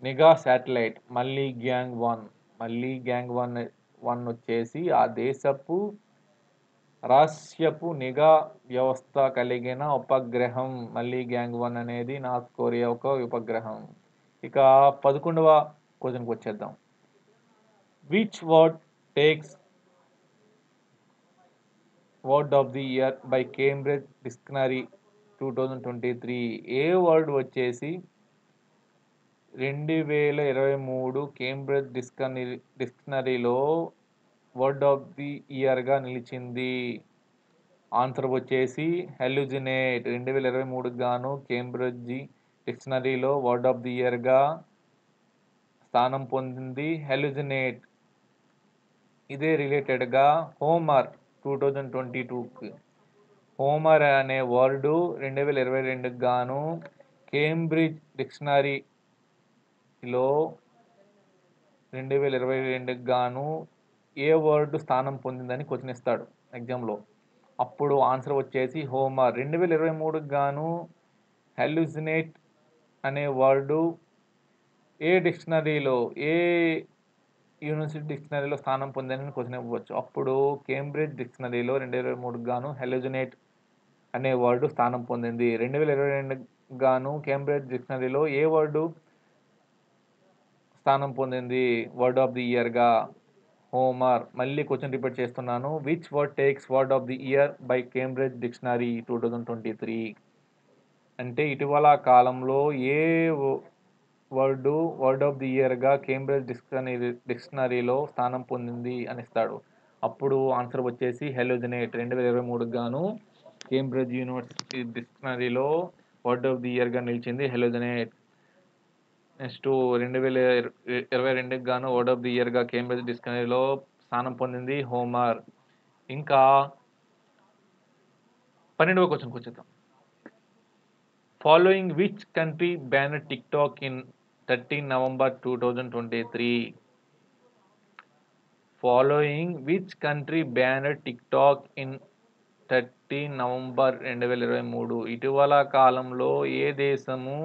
నిఘా శాటిలైట్ మళ్ళీ గ్యాంగ్ 1 వచ్చేసి ఆ దేశపు రష్యపు నిఘా వ్యవస్థ కలిగిన ఉపగ్రహం. మళ్ళీ గ్యాంగ్ 1 అనేది నార్త్ కొరియా యొక్క ఉపగ్రహం. ఇక 11వ క్వశ్చన్కి వచ్చేద్దాం. Which word takes word of the year by Cambridge dictionary 2023? A word వచ్చేసి 2023 కేంబ్రిడ్జ్ డిక్షనరీలో వర్డ్ ఆఫ్ ది ఇయర్గా నిలిచింది? ఆన్సర్ వచ్చేసి హెల్యూజినేట్. 2023 గాను కేంబ్రిడ్జ్ డిక్షనరీలో వర్డ్ ఆఫ్ ది ఇయర్గా స్థానం పొందింది హెల్యూజినేట్. ఇదే రిలేటెడ్గా హోమర్ 2022కి హోమర్ అనే వర్డు 2022 గాను కేంబ్రిడ్జ్ డిక్షనరీలో 2022 గాను ఏ వర్డ్ స్థానం పొందిందని క్వశ్చన్ ఇస్తాడు ఎగ్జామ్లో. అప్పుడు ఆన్సర్ వచ్చేసి హోమర్. 2023 గాను హెల్యూజినేట్ అనే వర్డు ఏ యూనివర్సిటీ డిక్షనరీలో స్థానం పొందని క్వశ్చన్ ఇవ్వచ్చు. అప్పుడు కేంబ్రిడ్జ్ డిక్షనరీలో 2023 గాను హెల్యూజినేట్ అనే వర్డు స్థానం పొందింది. 2022 గాను కేంబ్రిడ్జ్ డిక్షనరీలో ఏ వర్డు స్థానం పొందింది వర్డ్ ఆఫ్ ది ఇయర్గా? హోమర్. మళ్ళీ క్వశ్చన్ రిపీట్ చేస్తున్నాను. Which word takes word of the year by Cambridge dictionary 2023? అంటే ఇటీవల కాలంలో ఏ వర్డ్ ఆఫ్ ది ఇయర్గా కేంబ్రిడ్జ్ డిక్షనరీలో స్థానం పొందింది అని ఇస్తాడు. అప్పుడు ఆన్సర్ వచ్చేసి హెల్యూజినేట్. 2023 గాను కేంబ్రిడ్జ్ యూనివర్సిటీ డిక్షనరీలో వర్డ్ ఆఫ్ ది ఇయర్గా నిలిచింది హెల్యూజినేట్. నెక్స్ట్ 2022 గాను వర్డ్ ఆఫ్ ది ఇయర్గా కేంబ్రిడ్జ్ డిక్షనరీలో స్థానం పొందింది హోమర్. ఇంకా 12వ క్వశ్చన్కి వచ్చేద్దాం. Following which country ban TikTok in 13 November 2023? Following which country ban TikTok in 13 November 2023? ఇటీవల కాలంలో ఏ దేశము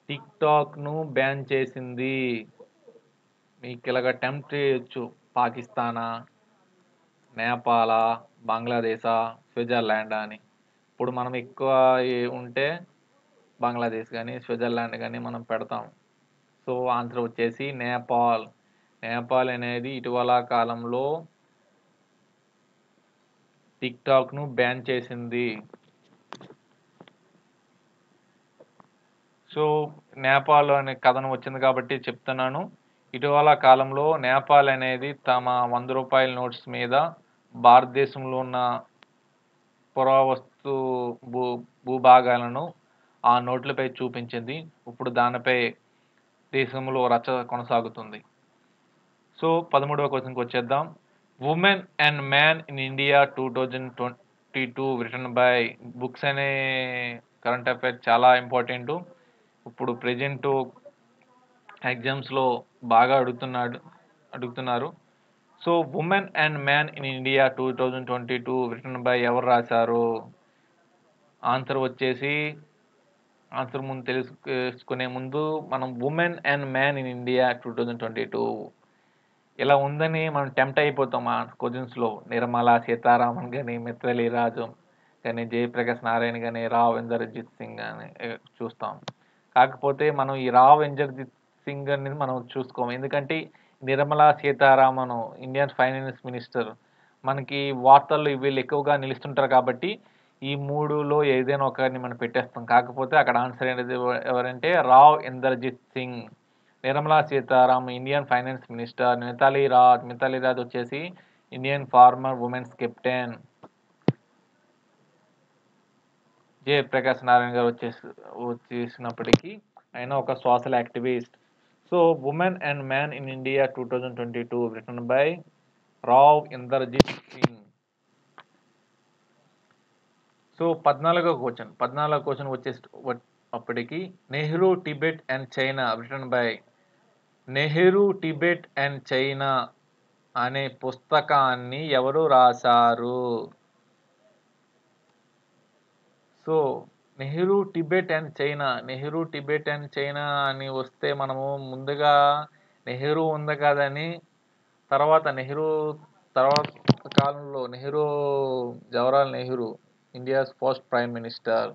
టిక్టాక్ను బ్యాన్ చేసింది? మీకు ఇలాగ టెంప్ట్ చేయొచ్చు. పాకిస్తానా, నేపాలా, బంగ్లాదేశా, స్విట్జర్లాండ్ అని. ఇప్పుడు మనం ఎక్కువ ఉంటే బంగ్లాదేశ్ కానీ స్విట్జర్లాండ్ కానీ మనం పెడతాం. సో ఆన్సర్ వచ్చేసి నేపాల్. నేపాల్ అనేది ఇటీవల కాలంలో టిక్టాక్ను బ్యాన్ చేసింది. సో నేపాల్ అనే కథనం వచ్చింది కాబట్టి చెప్తున్నాను. ఇటీవల కాలంలో నేపాల్ అనేది తమ 100 రూపాయల నోట్స్ మీద భారతదేశంలో ఉన్న పురావస్తు భూభాగాలను ఆ నోట్లపై చూపించింది. ఇప్పుడు దానిపై దేశంలో రచ్చ కొనసాగుతుంది. సో 13వ క్వశ్చన్కి వచ్చేద్దాం. Women and man in India 2022 written by books అనే కరెంట్ అఫైర్ చాలా ఇంపార్టెంట్. ఇప్పుడు ప్రెజెంట్ ఎగ్జామ్స్లో బాగా అడుగుతున్నారు. So women and man in India 2022 written by ఎవరు రాశారు? ఆన్సర్ వచ్చేసి ముందు తెలుసుకునే ముందు మనం women and man in India 2022 ఇలా ఉందని మనం టెంప్ట్ అయిపోతాం ఆ క్వశ్చన్స్లో. నిర్మలా సీతారామన్ కానీ, మిథాలీ రాజ్ కానీ, జయప్రకాష్ నారాయణ కానీ, రావ్ ఇందర్జిత్ సింగ్ అని చూస్తాం. కాకపోతే మనం ఈ రావ్ ఇందర్జిత్ సింగ్ అనేది మనం చూసుకోము. ఎందుకంటే Nirmala Sitharaman Indian finance minister మనకి వార్తల్లో వీళ్ళు ఎక్కువగా నిలుస్తుంటారు కాబట్టి ఈ మూడులో ఏదైనా ఒకరిని మనం పెట్టేస్తాం. కాకపోతే అక్కడ ఆన్సర్ అనేది ఎవరంటే Rao Inderjit Singh. Nirmala Sitharaman Indian finance minister. Mithali Raj వచ్చేసి Indian former women's captain. Jayaprakash Narayan గారు వచ్చేసినప్పటికీ ఆయన ఒక social activist. So women and man in India 2022 written by Rao Inderjit Singh. So 14వ క్వశ్చన్ వచ్చేటప్పటికి Nehru Tibet and China written by Nehru Tibet and China అనే పుస్తకాన్ని ఎవరు రాశారు? So Nehru Tibet and China అని వస్తే మనము ముందుగా నెహ్రూ ఉంది కదని తర్వాత కాలంలో Jawaharlal Nehru India's first prime minister.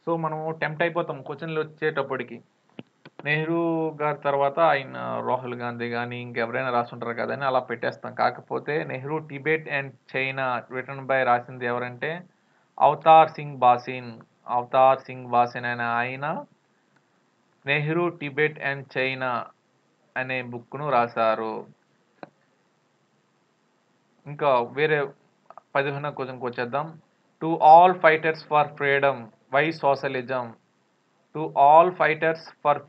So మనము టెంప్ట్ అయిపోతాం క్వశ్చన్లు వచ్చేటప్పటికి. నెహ్రూ గారి తర్వాత ఆయన రాహుల్ గాంధీ కానీ ఇంకెవరైనా రాస్తుంటారు కదని అలా పెట్టేస్తాం. కాకపోతే Nehru Tibet and China written by రాసింది ఎవరంటే అవతార్ సింగ్ బాసిన్ అనే ఆయన నెహ్రూ టిబెట్ అండ్ చైనా అనే బుక్ను రాశారు. ఇంకా వేరే 15వ క్వశ్చన్కి వచ్చేద్దాం. To all fighters for freedom why socialism? To all fighters for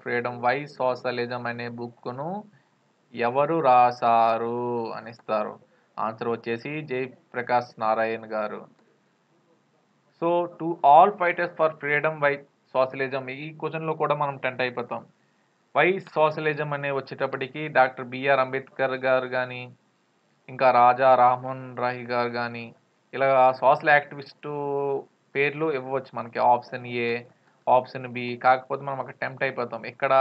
freedom why socialism అనే బుక్ను ఎవరు రాశారు అని ఇస్తారు. ఆన్సర్ వచ్చేసి Jayaprakash Narayan garu. So to all fighters for freedom why socialism ఈ క్వశ్చన్లో కూడా మనం టెంప్ట్ అయిపోతాం. వై సోషలిజం అనే వచ్చేటప్పటికి డాక్టర్ బిఆర్ అంబేద్కర్ గారు కానీ ఇంకా రాజా రామ్మోహన్ రాయ్ గారు కానీ ఇలా సోషల్ యాక్టివిస్టు పేర్లు ఇవ్వవచ్చు మనకి. Option A, option B. కాకపోతే మనం అక్కడ టెంప్ట్ అయిపోతాం. ఇక్కడ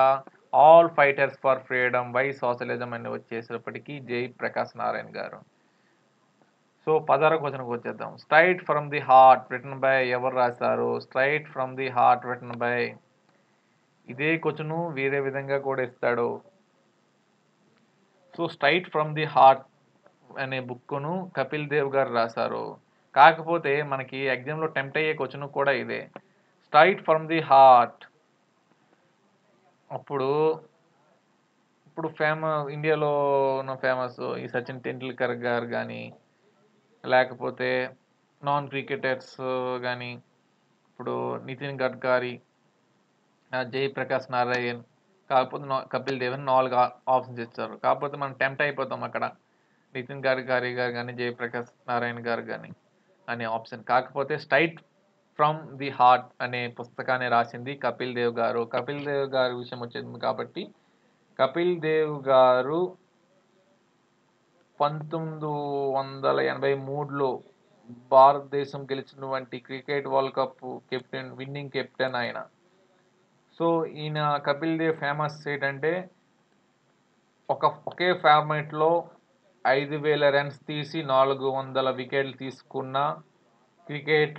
all fighters for freedom why socialism అని వచ్చేసేటప్పటికి జయప్రకాష్ నారాయణ్ గారు. సో 16వ క్వశ్చన్కి వచ్చేద్దాం. Straight from the heart written by ఎవరు రాశారు? Straight from the heart written by ఇదే క్వశ్చన్ వేరే విధంగా కూడా ఇస్తాడు. So straight from the heart అనే బుక్ను కపిల్ దేవ్ గారు రాశారు. కాకపోతే మనకి ఎగ్జామ్లో టెంప్ట్ అయ్యే క్వశ్చన్ కూడా ఇదే, స్ట్రైట్ ఫ్రమ్ ది హార్ట్. ఇప్పుడు ఇండియాలో ఉన్న ఫేమస్ ఈ సచిన్ టెండూల్కర్ గారు కానీ లేకపోతే నాన్ క్రికెటర్స్ కానీ ఇప్పుడు నితిన్ గడ్కరీ, జయప్రకాష్ నారాయణ్ కాకపోతే కపిల్ దేవ్ అని 4 ఆప్షన్స్ ఇచ్చారు. కాకపోతే మనం టెంప్ట్ అయిపోతాం అక్కడ. నితిన్ గడ్కరీ గారు గాని, జయప్రకాష్ నారాయణ గారు గాని అనే ఆప్షన్. కాకపోతే స్ట్రైట్ ఫ్రమ్ ది హార్ట్ అనే పుస్తకాన్ని రాసింది కపిల్ దేవ్ గారు. కపిల్ దేవ్ గారి విషయం వచ్చింది కాబట్టి కపిల్ దేవ్ గారు 1983లో భారతదేశం గెలిచినటువంటి cricket world cup winning captain ఆయన. సో ఈయన కపిల్ దేవ్ ఫేమస్ ఏంటంటే ఒకే ఫార్మాట్లో 5,000 రన్స్ తీసి 400 వికెట్లు తీసుకున్న క్రికెట్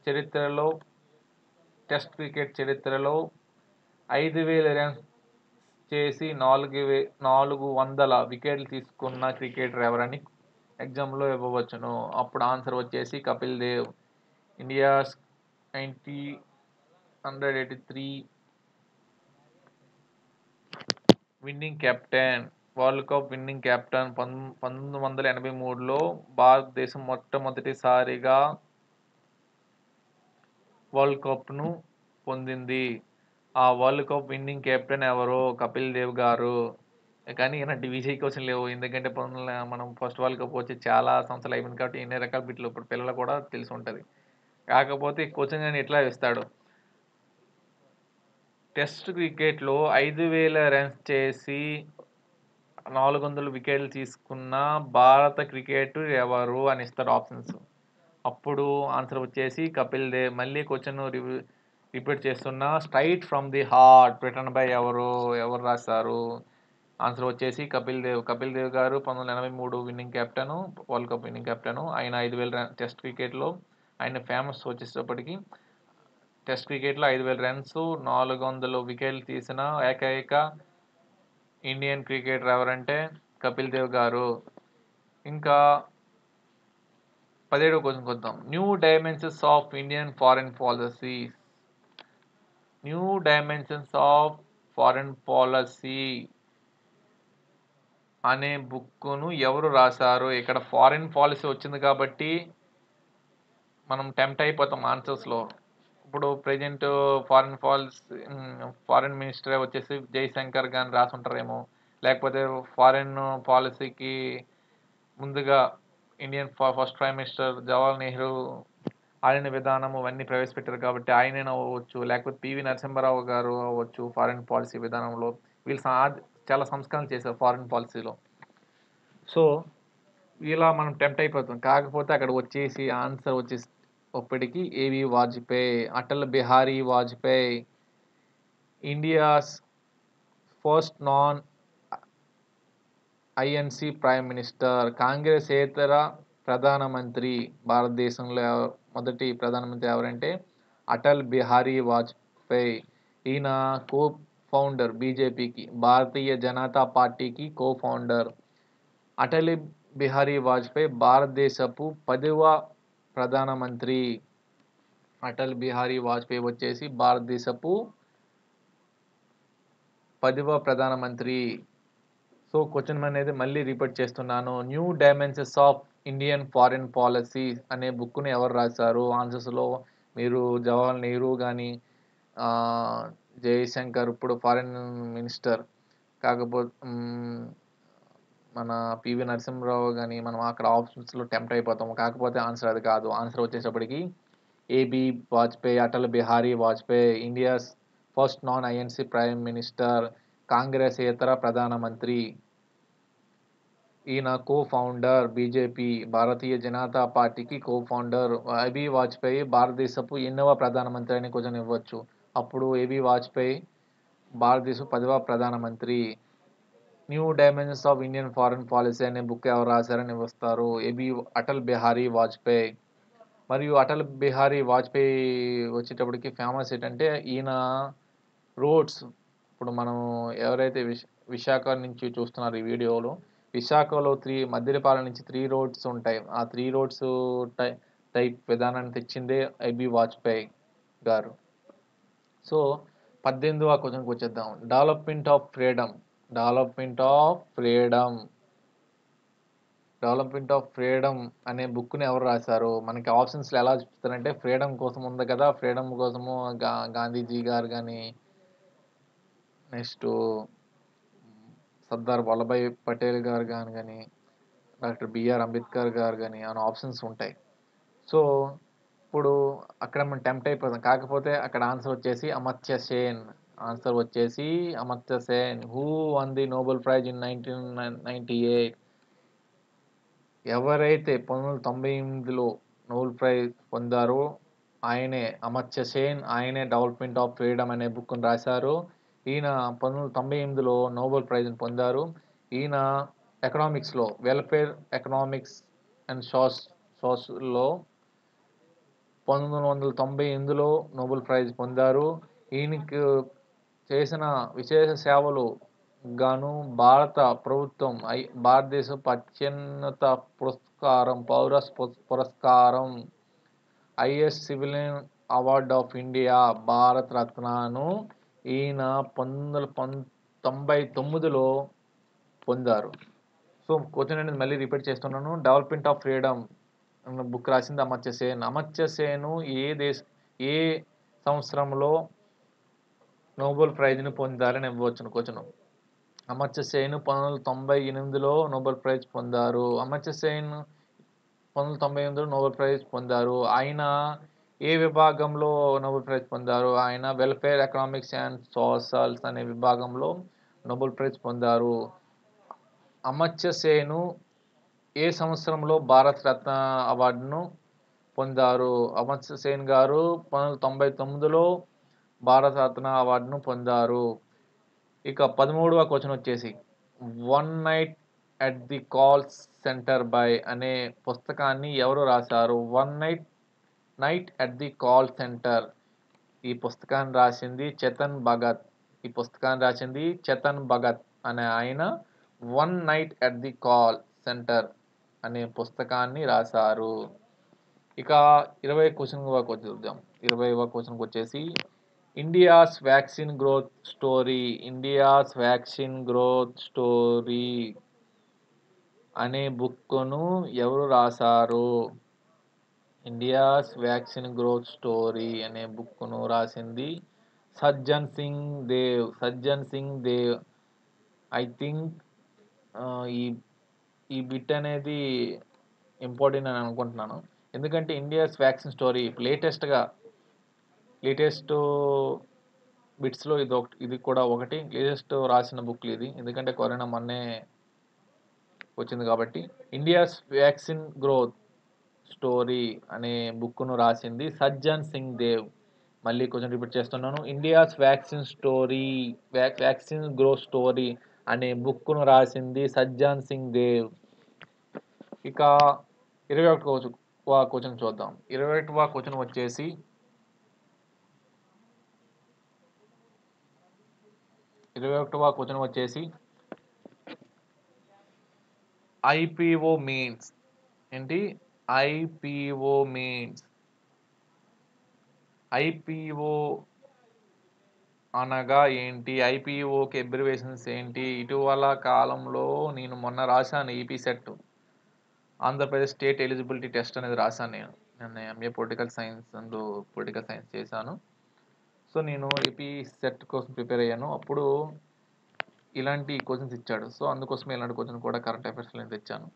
చరిత్రలో, టెస్ట్ క్రికెట్ చరిత్రలో 5,000 రన్స్ చేసి 400 వికెట్లు తీసుకున్న క్రికెటర్ ఎవరని ఎగ్జామ్లో ఇవ్వవచ్చును. అప్పుడు ఆన్సర్ వచ్చేసి Kapil Dev. India's 183 winning captain, world cup winning captain. 1983లో భారతదేశం మొట్టమొదటిసారిగా వరల్డ్ కప్ను పొందింది. ఆ వరల్డ్ కప్ విన్నింగ్ కెప్టెన్ ఎవరు? కపిల్ దేవ్ గారు. కానీ ఇలాంటి ఈజీ క్వశ్చన్ లేవు. ఎందుకంటే మనం ఫస్ట్ వరల్డ్ కప్ వచ్చి చాలా సంవత్సరాలు అయిపోయింది కాబట్టి ఎన్ని రకాల బిట్లు ఇప్పుడు పిల్లలు కూడా తెలిసి ఉంటుంది. కాకపోతే క్వశ్చన్ కానీ ఎట్లా ఇస్తాడు, టెస్ట్ క్రికెట్లో 5,000 రన్స్ చేసి 400 వికెట్లు తీసుకున్న భారత క్రికెటర్ ఎవరు అని ఇస్తాడు ఆప్షన్స్. అప్పుడు ఆన్సర్ వచ్చేసి కపిల్ దేవ్. మళ్ళీ క్వశ్చన్ రిపీట్ చేస్తున్నా, straight from the heart written by ఎవరు రాస్తారు? ఆన్సర్ వచ్చేసి కపిల్ దేవ్. కపిల్ దేవ్ గారు 1983 winnowing captain, world cup winning captain. ఆయన 5,000 టెస్ట్ క్రికెట్లో ఆయన ఫేమస్ వచ్చేటప్పటికి టెస్ట్ క్రికెట్లో 5,000 రన్స్ 400 వికెట్లు తీసిన ఏకైక ఇండియన్ క్రికెటర్ ఎవరంటే కపిల్ దేవ్ గారు. ఇంకా 17వ క్వశ్చన్కి వద్దాం. New dimensions of Indian foreign policy. New dimensions of foreign policy అనే బుక్ను ఎవరు రాశారు? ఇక్కడ ఫారెన్ పాలసీ వచ్చింది కాబట్టి మనం టెంప్ట్ అయిపోతాం ఆన్సర్స్లో. ఇప్పుడు ప్రజెంట్ ఫారెన్ మినిస్టర్ వచ్చేసి జైశంకర్ గాని రాసి ఉంటారేమో, లేకపోతే ఫారెన్ పాలసీకి ముందుగా Indian first prime minister Jawaharlal Nehru ఆయన విధానం అవన్నీ ప్రవేశపెట్టారు కాబట్టి ఆయననే అవ్వచ్చు, లేకపోతే పివి నరసింహారావు గారు అవ్వచ్చు. ఫారెన్ పాలసీ విధానంలో వీళ్ళు చాలా సంస్కరణలు చేశారు ఫారెన్ పాలసీలో. సో ఇలా మనం టెంప్ట్ అయిపోతాం. కాకపోతే అక్కడ వచ్చేసి ఆన్సర్ వచ్చేసి అప్పటికి A B Vajpayee, Atal Bihari Vajpayee, India's first non INC prime minister, కాంగ్రెసేతర ప్రధానమంత్రి. భారతదేశంలో మొదటి ప్రధానమంత్రి ఎవరంటే అటల్ బిహారీ వాజ్పేయి. ఈయన కో ఫౌండర్ బీజేపీకి, భారతీయ జనతా పార్టీకి కో ఫౌండర్. అటల్ బిహారీ వాజ్పేయి భారతదేశపు 10వ ప్రధానమంత్రి. అటల్ బిహారీ వాజ్పేయి వచ్చేసి భారతదేశపు 10వ ప్రధానమంత్రి. సో క్వశ్చన్ అనేది మళ్ళీ రిపీట్ చేస్తున్నాను. New dimensions of Indian foreign policy అనే బుక్ను ఎవరు రాశారు? ఆన్సర్స్లో మీరు జవహర్లాల్ నెహ్రూ కానీ, జయశంకర్ ఇప్పుడు ఫారెన్ మినిస్టర్, కాకపోతే మన పివి నరసింహారావు కానీ మనం అక్కడ ఆప్షన్స్లో టెంప్ట్ అయిపోతాము. కాకపోతే ఆన్సర్ అది కాదు. ఆన్సర్ వచ్చేటప్పటికి A B Vajpayee, Atal Bihari Vajpayee, India's first non INC prime minister, కాంగ్రెసేతర ప్రధానమంత్రి. ఈయన co founder BJP, Bharatiya Janata పార్టీకి కో ఫౌండర్. ఏబి వాజ్పేయి భారతదేశపు ఎన్నవ ప్రధానమంత్రి అని క్వశ్చన్ ఇవ్వచ్చు. అప్పుడు ఏబి వాజ్పేయి భారతదేశం 10వ ప్రధానమంత్రి. New dimensions of Indian foreign policy అనే బుక్ ఎవరు రాశారని వస్తారు? అటల్ బిహారీ వాజ్పేయి. మరియు అటల్ బిహారీ వాజ్పేయి వచ్చేటప్పటికి ఫేమస్ ఏంటంటే ఈయన రోడ్స్, ఇప్పుడు మనం ఎవరైతే విశాఖ నుంచి చూస్తున్నారు ఈ వీడియోలో, విశాఖలో మద్దిలపాలెం నుంచి 3 రోడ్స్ ఉంటాయి. ఆ 3 రోడ్స్ టైప్ విధానాన్ని తెచ్చిందే ఏబి వాజ్పేయి గారు. సో 18వ క్వశ్చన్కి వచ్చేద్దాం. Development of freedom. Development of freedom అనే బుక్ని ఎవరు రాశారు? మనకి ఆప్షన్స్లో ఎలా చూస్తారంటే ఫ్రీడమ్ కోసం ఉంది కదా, ఫ్రీడమ్ కోసము గాంధీజీ గారు కానీ, నెక్స్ట్ సర్దార్ వల్లభాయ్ పటేల్ గారు కానీ డాక్టర్ బిఆర్ అంబేద్కర్ గారు కానీ అనే ఆప్షన్స్ ఉంటాయి. సో ఇప్పుడు అక్కడ మనం టెంప్ట్ అయిపోతాం. కాకపోతే అక్కడ ఆన్సర్ వచ్చేసి అమర్త్య సేన్. ఆన్సర్ వచ్చేసి Amartya Sen. Who one the Nobel prize in 1998? ఎవరైతే 1998లో నోబెల్ ప్రైజ్ పొందారో ఆయనే అమర్త్య సేన్. ఆయనే డెవలప్మెంట్ ఆఫ్ ఫ్రీడమ్ అనే బుక్ను రాశారు. ఈయన 1998లో నోబెల్ ప్రైజ్ని పొందారు. ఈయన ఎకనామిక్స్లో వెల్ఫేర్ ఎకనామిక్స్ అండ్ సోషల్లో 1998లో నోబెల్ ప్రైజ్ పొందారు. ఈయనకు చేసిన విశేష సేవలు గాను భారత ప్రభుత్వం భారతదేశం అత్యున్నత పురస్కారం పురస్కారం highest civilian award of India భారత రత్నను ఈయన 1999లో పొందారు. సో క్వశ్చన్ అనేది మళ్ళీ రిపీట్ చేస్తున్నాను. డెవలప్మెంట్ ఆఫ్ ఫ్రీడమ్ అన్న బుక్ రాసింది అమర్త్య సేన్. అమర్త్య సేను ఏ సంవత్సరంలో నోబెల్ ప్రైజ్ని పొందారని ఇవ్వవచ్చును క్వశ్చన్. అమర్త్య సేన్ 1998లో నోబెల్ ప్రైజ్ పొందారు. అమర్త్య సేన్ 1998లో నోబెల్ ప్రైజ్ పొందారు. ఆయన ఏ విభాగంలో నోబెల్ ప్రైజ్ పొందారు? ఆయన వెల్ఫేర్ ఎకనామిక్స్ అండ్ సోషల్స్ అనే విభాగంలో నోబెల్ ప్రైజ్ పొందారు. అమర్త్య సేను ఏ సంవత్సరంలో భారత రత్న అవార్డును పొందారు? అమర్త్య సేన్ గారు 1999లో భారత రత్న అవార్డును పొందారు. ఇక 13వ క్వశ్చన్ వచ్చేసి one night at the call centre by అనే పుస్తకాన్ని ఎవరు రాశారు? One night at the call centre. ఈ పుస్తకాన్ని రాసింది చేతన్ భగత్ అనే ఆయన one night at the call centre అనే పుస్తకాన్ని రాశారు. ఇక 20వ క్వశ్చన్ చూద్దాం. 20వ క్వశ్చన్కి వచ్చేసి ఇండియాస్ వ్యాక్సిన్ గ్రోత్ స్టోరీ అనే బుక్ను ఎవరు రాశారు? ఇండియాస్ వ్యాక్సిన్ గ్రోత్ స్టోరీ అనే బుక్ను రాసింది సజ్జన్ సింగ్ దేవ్. ఐ థింక్ ఈ బిట్ అనేది ఇంపార్టెంట్ అని అనుకుంటున్నాను. ఎందుకంటే ఇండియాస్ వ్యాక్సిన్ స్టోరీ లేటెస్ట్ బిట్స్లో ఇది కూడా ఒకటి లేటెస్ట్ రాసిన బుక్లు ఇది. ఎందుకంటే కరోనా మొన్నే వచ్చింది కాబట్టి. ఇండియాస్ వ్యాక్సిన్ గ్రోత్ స్టోరీ అనే బుక్ను రాసింది సజ్జన్ సింగ్ దేవ్. మళ్ళీ కొంచెం రిపీట్ చేస్తున్నాను. ఇండియాస్ వ్యాక్సిన్ గ్రోత్ స్టోరీ అనే బుక్ను రాసింది సజ్జన్ సింగ్ దేవ్. ఇక 21వ క్వశ్చన్ చూద్దాం. 21వ క్వశ్చన్ వచ్చేసి ఐపీఓ మీన్స్ ఏంటి? ఐపీఓ అనగా ఏంటి? ఐపీఓకి అబ్రివేషన్స్ ఏంటి? ఇటీవల కాలంలో నేను మొన్న రాశాను AP SET, Andhra Pradesh state eligibility test అనేది రాశాను. నేను ఎంఏ పొలిటికల్ సైన్స్ చేశాను. సో నేను ఏపీ సెట్ కోసం ప్రిపేర్ అయ్యాను. అప్పుడు ఇలాంటి క్వశ్చన్స్ ఇచ్చాడు. సో అందుకోసమే ఇలాంటి క్వశ్చన్ కూడా కరెంట్ అఫైర్స్లో నేను తెచ్చాను.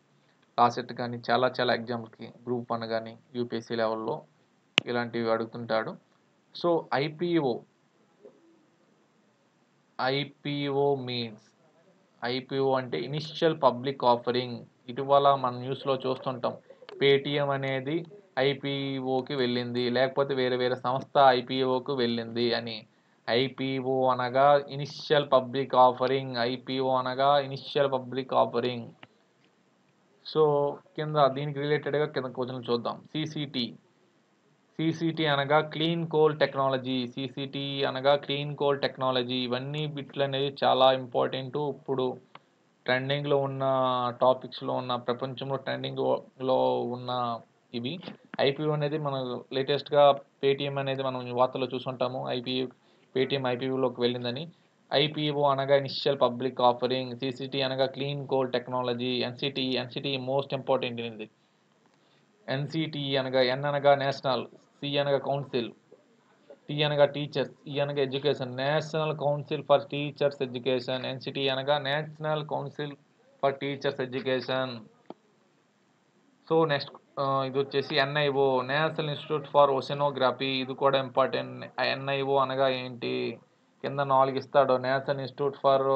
లాసెట్ కానీ చాలా ఎగ్జామ్స్కి గ్రూప్ 1 కానీ యూపీఎస్సీ లెవెల్లో ఇలాంటివి అడుగుతుంటాడు. సో ఐపీఓ మీన్స్ ఐపీఓ అంటే ఇనిషియల్ పబ్లిక్ ఆఫరింగ్. ఇటీవల మన న్యూస్లో చూస్తుంటాం. పేటిఎం అనేది ఐపీఓకి వెళ్ళింది, లేకపోతే వేరే సంస్థ ఐపీఓకి వెళ్ళింది అని. ఐపీఓ అనగా ఇనిషియల్ పబ్లిక్ ఆఫరింగ్. సో దీనికి రిలేటెడ్గా కింద క్వశ్చన్ చూద్దాం. సిసిటి అనగా క్లీన్ కోల్ టెక్నాలజీ. ఇవన్నీ బిట్లు అనేది చాలా ఇంపార్టెంట్. ఇప్పుడు ట్రెండింగ్లో ఉన్న టాపిక్స్లో ఉన్న ప్రపంచంలో ట్రెండింగ్లో ఉన్న ఇవి. ఐపీఓ అనేది మన లేటెస్ట్గా పేటిఎం అనేది మనం వార్తల్లో చూసుంటాము. పేటిఎం ఐపీఓలోకి వెళ్ళిందని. ఐపీఓ అనగా ఇనిషియల్ పబ్లిక్ ఆఫరింగ్, సిసిటి అనగా clean coal technology, NCT most important ఇది. ఎన్సిటి అనగా ఎన్ అనగా నేషనల్, సి అనగా కౌన్సిల్, టీ అనగా టీచర్స్, ఈ అనగా education, national council for teachers education, NCT అనగా national council for teachers education. So next ఇది వచ్చేసి NIO, national institute for oceanography, ఇది కూడా ఇంపార్టెంట్. ఎన్ఐఓ అనగా ఏంటి, కింద 4 ఇస్తాడు. నేషనల్ ఇన్స్టిట్యూట్ ఫర్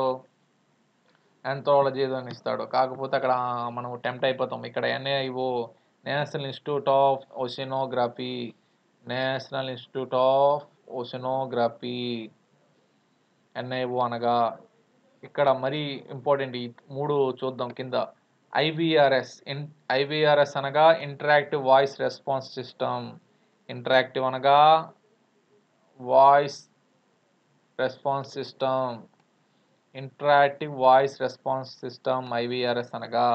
ఆంథ్రాలజీ అని ఇస్తాడు, కాకపోతే అక్కడ మనం టెంప్ట్ అయిపోతాం. ఇక్కడ NIO, national institute of oceanography, national institute of oceanography, NIO అనగా. ఇక్కడ మరీ ఇంపార్టెంట్ ఈ 3 చూద్దాం కింద. ఐవిఆర్ఎస్, ఐవిఆర్ఎస్ అనగా interactive voice response system. Interactive అనగా voice response system, interactive voice response system IVRS అనగా.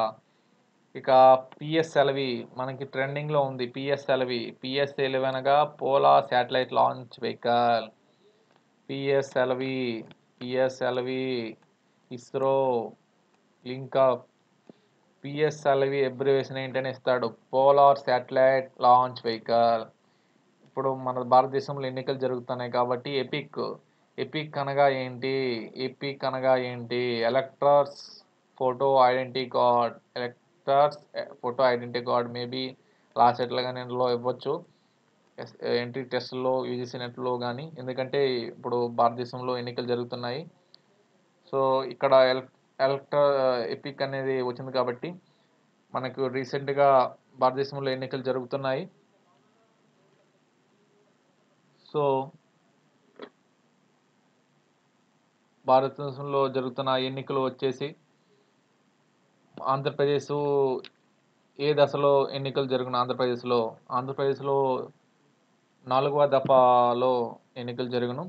ఇక పిఎస్ఎల్వి మనకి ట్రెండింగ్లో ఉంది. పిఎస్ఎల్వి అనగా polar satellite launch vehicle. PSLV ISRO link up. PSLV abbreviation ఏంటని ఇస్తాడు, పోలార్ శాటిలైట్ లాంచ్ వెహికల్. ఇప్పుడు మన భారతదేశంలో ఎన్నికలు జరుగుతున్నాయి కాబట్టి ఎపిక్ అనగా ఏంటి, electors photo identity card maybe last కానీ ఇందులో ఇవ్వచ్చు, ఎంట్రీ టెస్ట్లో యూజీసీ నెట్లో కానీ, ఎందుకంటే ఇప్పుడు భారతదేశంలో ఎన్నికలు జరుగుతున్నాయి. సో ఇక్కడ ఎపిక్ అనేది వచ్చింది కాబట్టి మనకు రీసెంట్గా భారతదేశంలో ఎన్నికలు జరుగుతున్నాయి. సో భారతదేశంలో జరుగుతున్న ఎన్నికలు వచ్చేసి ఆంధ్రప్రదేశ్ ఏ దశలో ఎన్నికలు జరుగును, ఆంధ్రప్రదేశ్లో 4వ దఫాలో ఎన్నికలు జరుగును.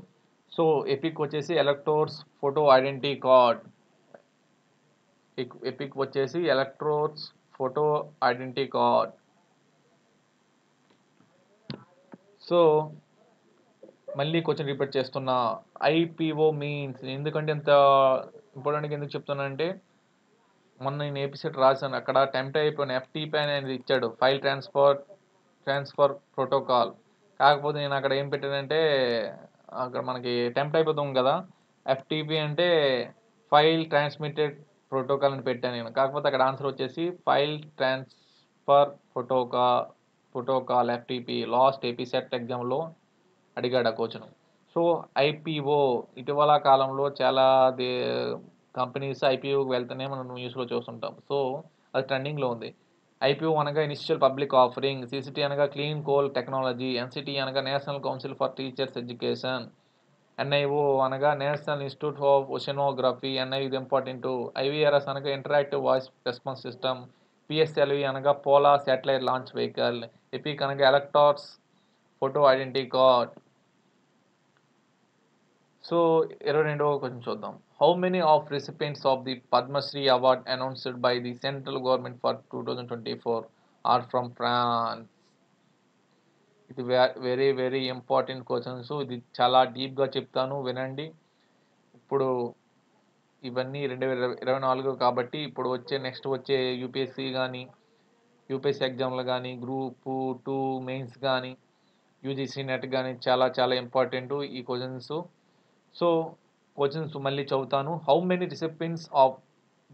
సో ఎపిక్ వచ్చేసి ఎలక్టోర్స్ ఫోటో ఐడెంటిటీ కార్డ్. ఎపిక్ వచ్చేసి ఎలక్టోర్స్ ఫోటో ఐడెంటిటీ కార్డ్. సో మళ్ళీ క్వశ్చన్ రిపీట్ చేస్తున్నా, ఐపీఓ మీన్స్. ఎందుకంటే ఇంత ఇంపార్టెంట్గా ఎందుకు చెప్తున్నానంటే, మొన్న నేను ఎపిసోడ్ రాశాను, అక్కడ టెంప్ట్ అయిపోయాను. ఎఫ్టీపీ అనేది ఇచ్చాడు, ఫైల్ ట్రాన్స్ఫర్ ప్రోటోకాల్. కాకపోతే నేను అక్కడ ఏం పెట్టానంటే, అక్కడ మనకి టెంప్ట్ అయిపోతాం కదా, ఎఫ్టీపీ అంటే ఫైల్ ట్రాన్స్మిటెడ్ ప్రోటోకాల్ అని పెట్టాను నేను. కాకపోతే అక్కడ ఆన్సర్ వచ్చేసి file transfer protocol FTP. Last ఎపిసెట్ ఎగ్జామ్లో అడిగాడు ఆ క్వశ్చన్. సో ఐపీఓ ఇటీవల కాలంలో చాలా కంపెనీస్ ఐపీఓకి వెళ్తేనే మనం న్యూస్లో చూస్తుంటాం. సో అది ట్రెండింగ్లో ఉంది. ఐపీఓ అనగా ఇనిషియల్ పబ్లిక్ ఆఫరింగ్, సిసిటీ అనగా క్లీన్ కోల్ టెక్నాలజీ, ఎన్సిటీ అనగా national council for teachers education, NIO అనగా national institute of oceanography, NI ఇది ఇంపార్టెంట్. ఐవిఆర్ఎస్ అనగా interactive voice response system, PSLV అనగా polar satellite launch vehicle, EPIC అనగా electors photo identity card. So 22వ question చూద్దాం. How many of recipients of the Padma Shri award announced by the central government for 2024 are from France? ఇది very very important questions. ఇది చాలా డీప్గా చెప్తాను, వినండి. ఇప్పుడు ఇవన్నీ 2024 కాబట్టి ఇప్పుడు నెక్స్ట్ వచ్చే యూపీఎస్సీ ఎగ్జామ్లు కానీ, గ్రూప్ 2 మెయిన్స్ కానీ, యూజీసీ నెట్ కానీ చాలా చాలా ఇంపార్టెంట్ ఈ క్వశ్చన్స్. సో క్వశ్చన్స్ మళ్ళీ చదువుతాను. How many recipients of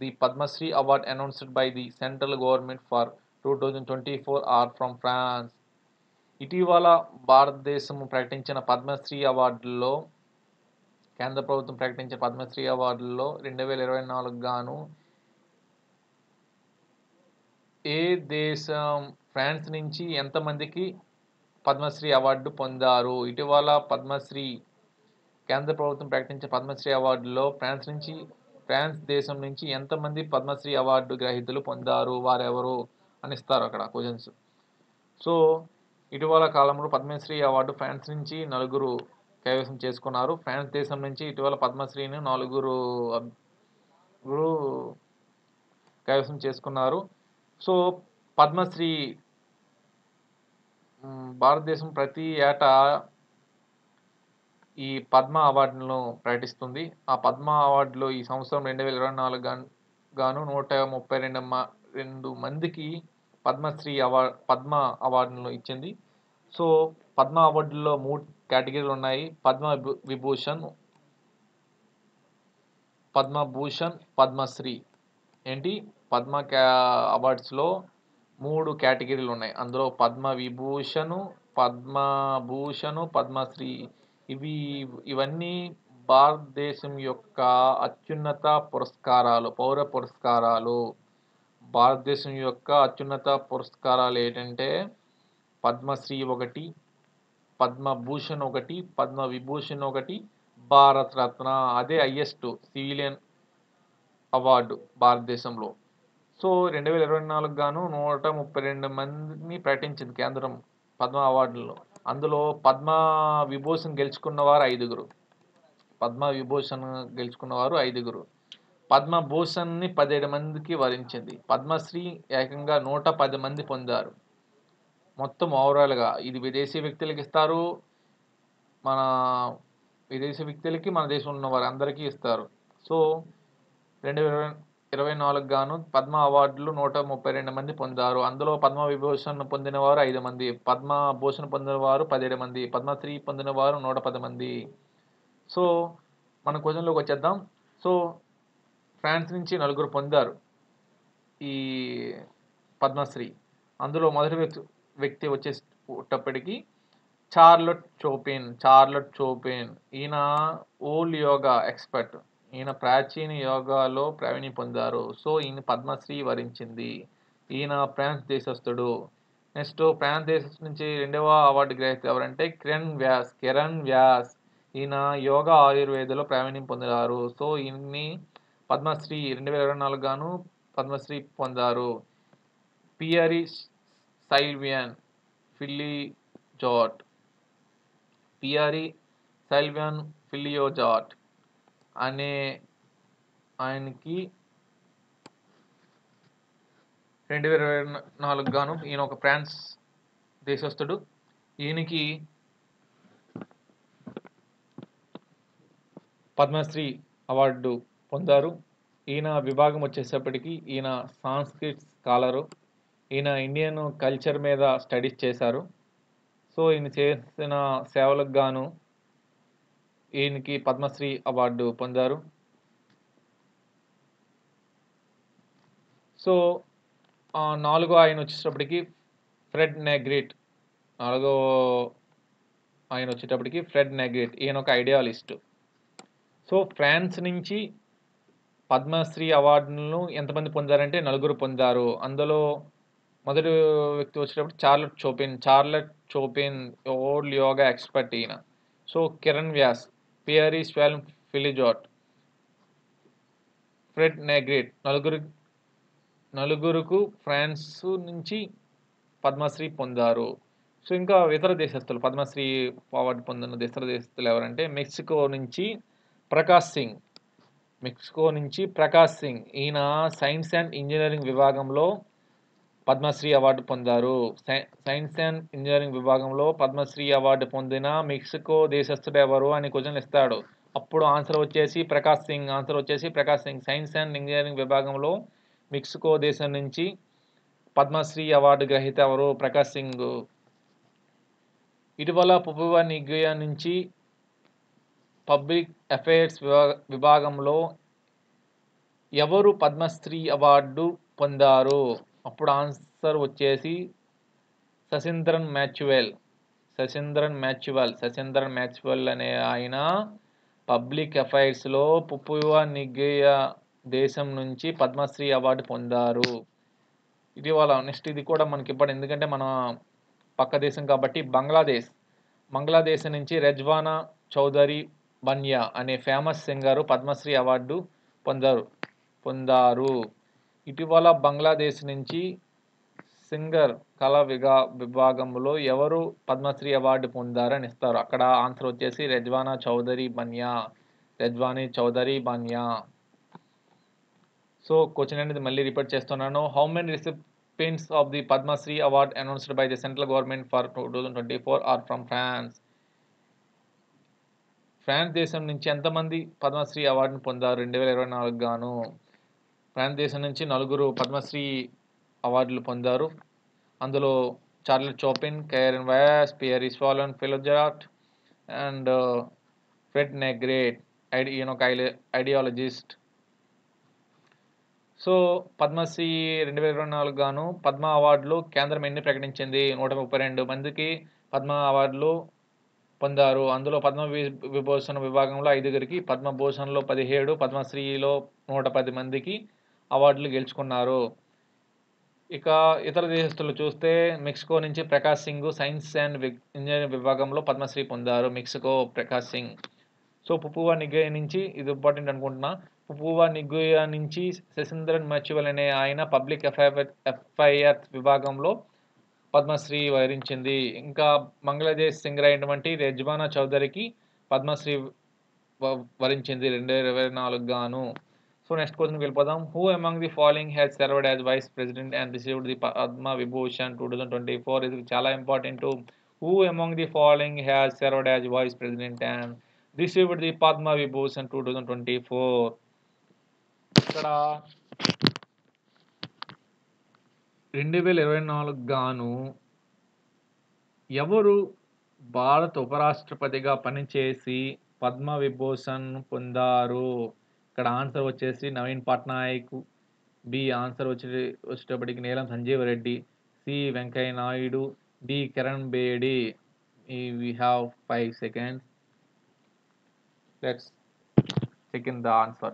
the Padma Shri award announced by the central government for 2024 are from France? ఇటీవల భారతదేశం ప్రకటించిన పద్మశ్రీ అవార్డుల్లో, కేంద్ర ప్రభుత్వం ప్రకటించిన పద్మశ్రీ అవార్డుల్లో 2024 గాను ఏ దేశం, ఫ్రాన్స్ నుంచి ఎంతమందికి పద్మశ్రీ అవార్డు పొందారు? ఇటీవల కేంద్ర ప్రభుత్వం ప్రకటించిన పద్మశ్రీ అవార్డులో ఫ్రాన్స్ దేశం నుంచి ఎంతమంది పద్మశ్రీ అవార్డు గ్రహీతలు పొందారు, వారెవరు అని ఇస్తారు అక్కడ క్వశ్చన్స్. సో ఇటీవల కాలంలో పద్మశ్రీ అవార్డు ఫ్రాన్స్ నుంచి 4 కైవసం చేసుకున్నారు. ఫ్రాన్స్ దేశం నుంచి ఇటీవల పద్మశ్రీని 4 కైవసం చేసుకున్నారు. సో పద్మశ్రీ భారతదేశం ప్రతి ఏటా ఈ పద్మ అవార్డులను ప్రకటిస్తుంది. ఆ పద్మ అవార్డులో ఈ సంవత్సరం 2024 గాను 132 మందికి పద్మ అవార్డులను ఇచ్చింది. సో పద్మ అవార్డుల్లో 3 కేటగిరీలు ఉన్నాయి. పద్మభూషణ్, పద్మశ్రీ. ఏంటి అవార్డ్స్లో 3 కేటగిరీలు ఉన్నాయి. అందులో పద్మభూషణ్, పద్మశ్రీ. ఇవన్నీ భారతదేశం యొక్క అత్యున్నత పురస్కారాలు, పౌర పురస్కారాలు. భారతదేశం యొక్క అత్యున్నత పురస్కారాలు ఏంటంటే పద్మశ్రీ ఒకటి, పద్మభూషణ్ ఒకటి, పద్మవిభూషణ్ ఒకటి, భారత రత్న. అదే హైయెస్ట్ సివిలియన్ అవార్డు భారతదేశంలో. సో 2024 గాను 132 మందిని ప్రకటించింది కేంద్రం పద్మ అవార్డుల్లో. అందులో పద్మవిభూషణ్ గెలుచుకున్నవారు 5. పద్మభూషణ్ని 17 మందికి వరించింది. పద్మశ్రీ ఏకంగా 110 మంది పొందారు. మొత్తం ఓవరాల్గా ఇది విదేశీ వ్యక్తులకి ఇస్తారు, మన విదేశీ వ్యక్తులకి, మన దేశంలో ఉన్న వారు అందరికీ ఇస్తారు. సో 2024 గాను పద్మ అవార్డులు 132 మంది పొందారు. అందులో పద్మవిభూషణ్ పొందిన వారు 5 మంది, పద్మభూషణ్ పొందిన వారు 17 మంది, పద్మశ్రీ పొందిన వారు 110 మంది. సో మన క్వశ్చన్లోకి వచ్చేద్దాం. సో ఫ్రాన్స్ నుంచి 4 పొందారు ఈ పద్మశ్రీ. అందులో మొదటి వ్యక్తి వచ్చేటప్పటికి చార్లెట్ చోపిన్. ఈయన ఓల్డ్ యోగా ఎక్స్పర్ట్. ఈయన ప్రాచీన యోగాలో ప్రావీణ్యం పొందారు. సో ఈయన పద్మశ్రీ వరించింది. ఈయన ఫ్రాన్స్ దేశస్థుడు. నెక్స్ట్ ఫ్రాన్స్ దేశం నుంచి 2వ అవార్డు గ్రహీత ఎవరంటే కిరణ్ వ్యాస్. ఈయన యోగా ఆయుర్వేదలో ప్రావీణ్యం పొందారు. సో ఈయన్ని పద్మశ్రీ 2024 గాను పద్మశ్రీ పొందారు. పియరీ సైల్వియన్ ఫిలియోజాట్ అనే ఆయనకి 2024 గాను, ఈయన ఒక ఫ్రాన్స్ దేశస్థుడు. ఈయనకి పద్మశ్రీ అవార్డు పొందారు. ఈయన విభాగం వచ్చేటప్పటికి ఈయన సాంస్క్రిట్ స్కాలరు. ఈయన ఇండియన్ కల్చర్ మీద స్టడీస్ చేశారు. సో ఈయన చేసిన సేవలకు గాను ఈయనకి పద్మశ్రీ అవార్డు పొందారు. సో 4వ ఆయన వచ్చేటప్పటికి ఫ్రెడ్ నెగ్రిట్. ఈయన ఒక ఐడియాలిస్ట్. సో ఫ్రాన్స్ నుంచి పద్మశ్రీ అవార్డులను ఎంతమంది పొందారంటే 4 పొందారు. అందులో మొదటి వ్యక్తి వచ్చేటప్పుడు Charlotte Chopin old yoga expert ఈయన. So Kiran Vyas, Pierre Filliozat, Fred Negrit నలుగురుకు ఫ్రాన్స్ నుంచి పద్మశ్రీ పొందారు. సో ఇంకా ఇతర దేశస్తులు పద్మశ్రీ అవార్డు పొందిన ఇతర దేశస్తులు ఎవరంటే మెక్సికో నుంచి ప్రకాష్ సింగ్. ఈయన సైన్స్ అండ్ ఇంజనీరింగ్ విభాగంలో పద్మశ్రీ అవార్డు పొందారు. సైన్స్ అండ్ ఇంజనీరింగ్ విభాగంలో పద్మశ్రీ అవార్డు పొందిన మెక్సికో దేశస్థుడు ఎవరు అని క్వశ్చన్ ఇస్తాడు. అప్పుడు ఆన్సర్ వచ్చేసి Prakash Singh. Science and engineering విభాగంలో మెక్సికో దేశం నుంచి పద్మశ్రీ అవార్డు గ్రహీత ఎవరు? ప్రకాష్ సింగ్. ఇటీవల పపువా న్యూగినియా నుంచి పబ్లిక్ అఫైర్స్ విభాగంలో ఎవరు పద్మశ్రీ అవార్డు పొందారు? అప్పుడు ఆన్సర్ వచ్చేసి శశీంద్రన్ మ్యాచ్వెల్ అనే ఆయన పబ్లిక్ అఫైర్స్లో పపువా న్యూగినియా దేశం నుంచి పద్మశ్రీ అవార్డు పొందారు ఇటీవల. నెక్స్ట్ ఇది కూడా మనకి ఇవ్వడం, ఎందుకంటే మన పక్క దేశం కాబట్టి. బంగ్లాదేశ్ నుంచి రెజ్వానా చౌదరి బన్యా అనే ఫేమస్ సింగర్ పద్మశ్రీ అవార్డు పొందారు. ఇటీవల బంగ్లాదేశ్ నుంచి సింగర్ కళా విభాగంలో ఎవరు పద్మశ్రీ అవార్డు పొందారని ఇస్తారు. అక్కడ ఆన్సర్ వచ్చేసి రెజ్వానీ చౌదరి బన్యా. సో క్వశ్చన్ అనేది మళ్ళీ రిపీట్ చేస్తున్నాను. How many recipients of the Padma Shri award announced by the central government for 2024 are from France? France దేశం నుంచి ఎంతమంది పద్మశ్రీ అవార్డును పొందారు 2024 గాను? ఫ్రాన్స్ దేశం నుంచి 4 పద్మశ్రీ అవార్డులు పొందారు. అందులో Charlie Chopin, Kiran Vyas, Pierre Sylvain Filliozat, and Fred Negrit, ideologist. So Padma Shri 2024 గాను పద్మ అవార్డులు కేంద్రం ఎన్ని ప్రకటించింది? 132 మందికి పద్మ అవార్డులు పొందారు. అందులో పద్మ విభూషణ్ విభాగంలో 5గురికి, పద్మభూషణ్లో 17, పద్మశ్రీలో 110 మందికి అవార్డులు గెలుచుకున్నారు. ఇక ఇతర దేశస్తులు చూస్తే మెక్సికో నుంచి Prakash Singh science and engineering విభాగంలో పద్మశ్రీ పొందారు. Mexico Prakash Singh. So Papua New Guinea నుంచి, ఇది ఇంపార్టెంట్ అనుకుంటున్నా, పుపువా నిగుయా నుంచి శశీంద్రన్ మచ్యువల్ అనే ఆయన పబ్లిక్ ఎఫ్ఐఆర్ విభాగంలో పద్మశ్రీ వరించింది. ఇంకా బంగ్లాదేశ్ సింగర్ అయినటువంటి రెజ్వానా చౌదరికి పద్మశ్రీ వరించింది 2024 గాను. సో నెక్స్ట్ క్వశ్చన్కి వెళ్ళిపోదాం. Who among the following has served as vice president and received the Padma Vibhushan 2024? ఇది చాలా important. Who among the following has served as vice president and received the Padma Vibhushan 2024? ఇక్కడ 2024 గాను ఎవరు భారత ఉపరాష్ట్రపతిగా పనిచేసి పద్మ విభూషణ్ పొందారు? ఇక్కడ ఆన్సర్ వచ్చేసి నవీన్ పట్నాయక్. బి ఆన్సర్ వచ్చేటప్పటికి Neelam Sanjiva Reddy. C Venkaiah Naidu. D Kiran Bedi. we have 5 seconds. Let's check in the answer.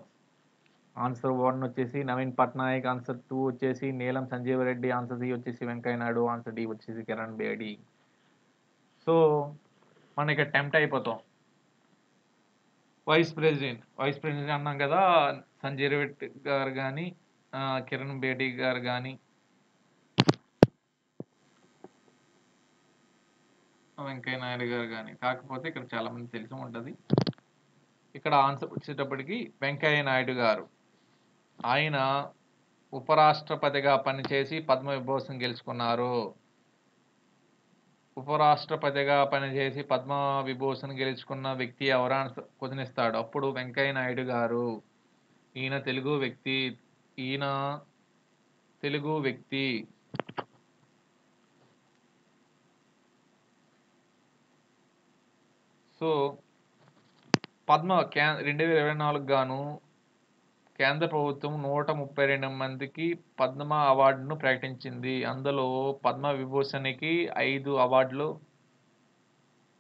Answer 1 వచ్చేసి నవీన్ పట్నాయక్, ఆన్సర్ 2 వచ్చేసి నీలం సంజీవ్ రెడ్డి, ఆన్సర్ 3 వచ్చేసి వెంకయ్య నాయుడు, ఆన్సర్ డి వచ్చేసి కిరణ్ బేడి. సో మనం ఇక్కడ టెంప్ట్ అయిపోతాం. వైస్ ప్రెసిడెంట్ అన్నాం కదా, సంజయ్ రెడ్డి గారు కానీ, కిరణ్ బేడి గారు కానీ, వెంకయ్య నాయుడు గారు కానీ. కాకపోతే ఇక్కడ చాలా మంది తెలిసి ఉంటుంది. ఇక్కడ ఆన్సర్ వచ్చేటప్పటికి వెంకయ్య నాయుడు గారు. ఆయన ఉపరాష్ట్రపతిగా పనిచేసి పద్మ విభూషణ్ గెలుచుకున్నారు. ఉపరాష్ట్రపతిగా పనిచేసి పద్మ విభూషణ్ గెలుచుకున్న వ్యక్తి ఎవరైనా క్వశ్చన్ ఇస్తాడు. అప్పుడు వెంకయ్య నాయుడు గారు. ఈయన తెలుగు వ్యక్తి. సో పద్మ 2024 గాను కేంద్ర ప్రభుత్వం 132 మందికి పద్మ అవార్డును ప్రకటించింది. అందులో పద్మ విభూషణ్కి 5 అవార్డులు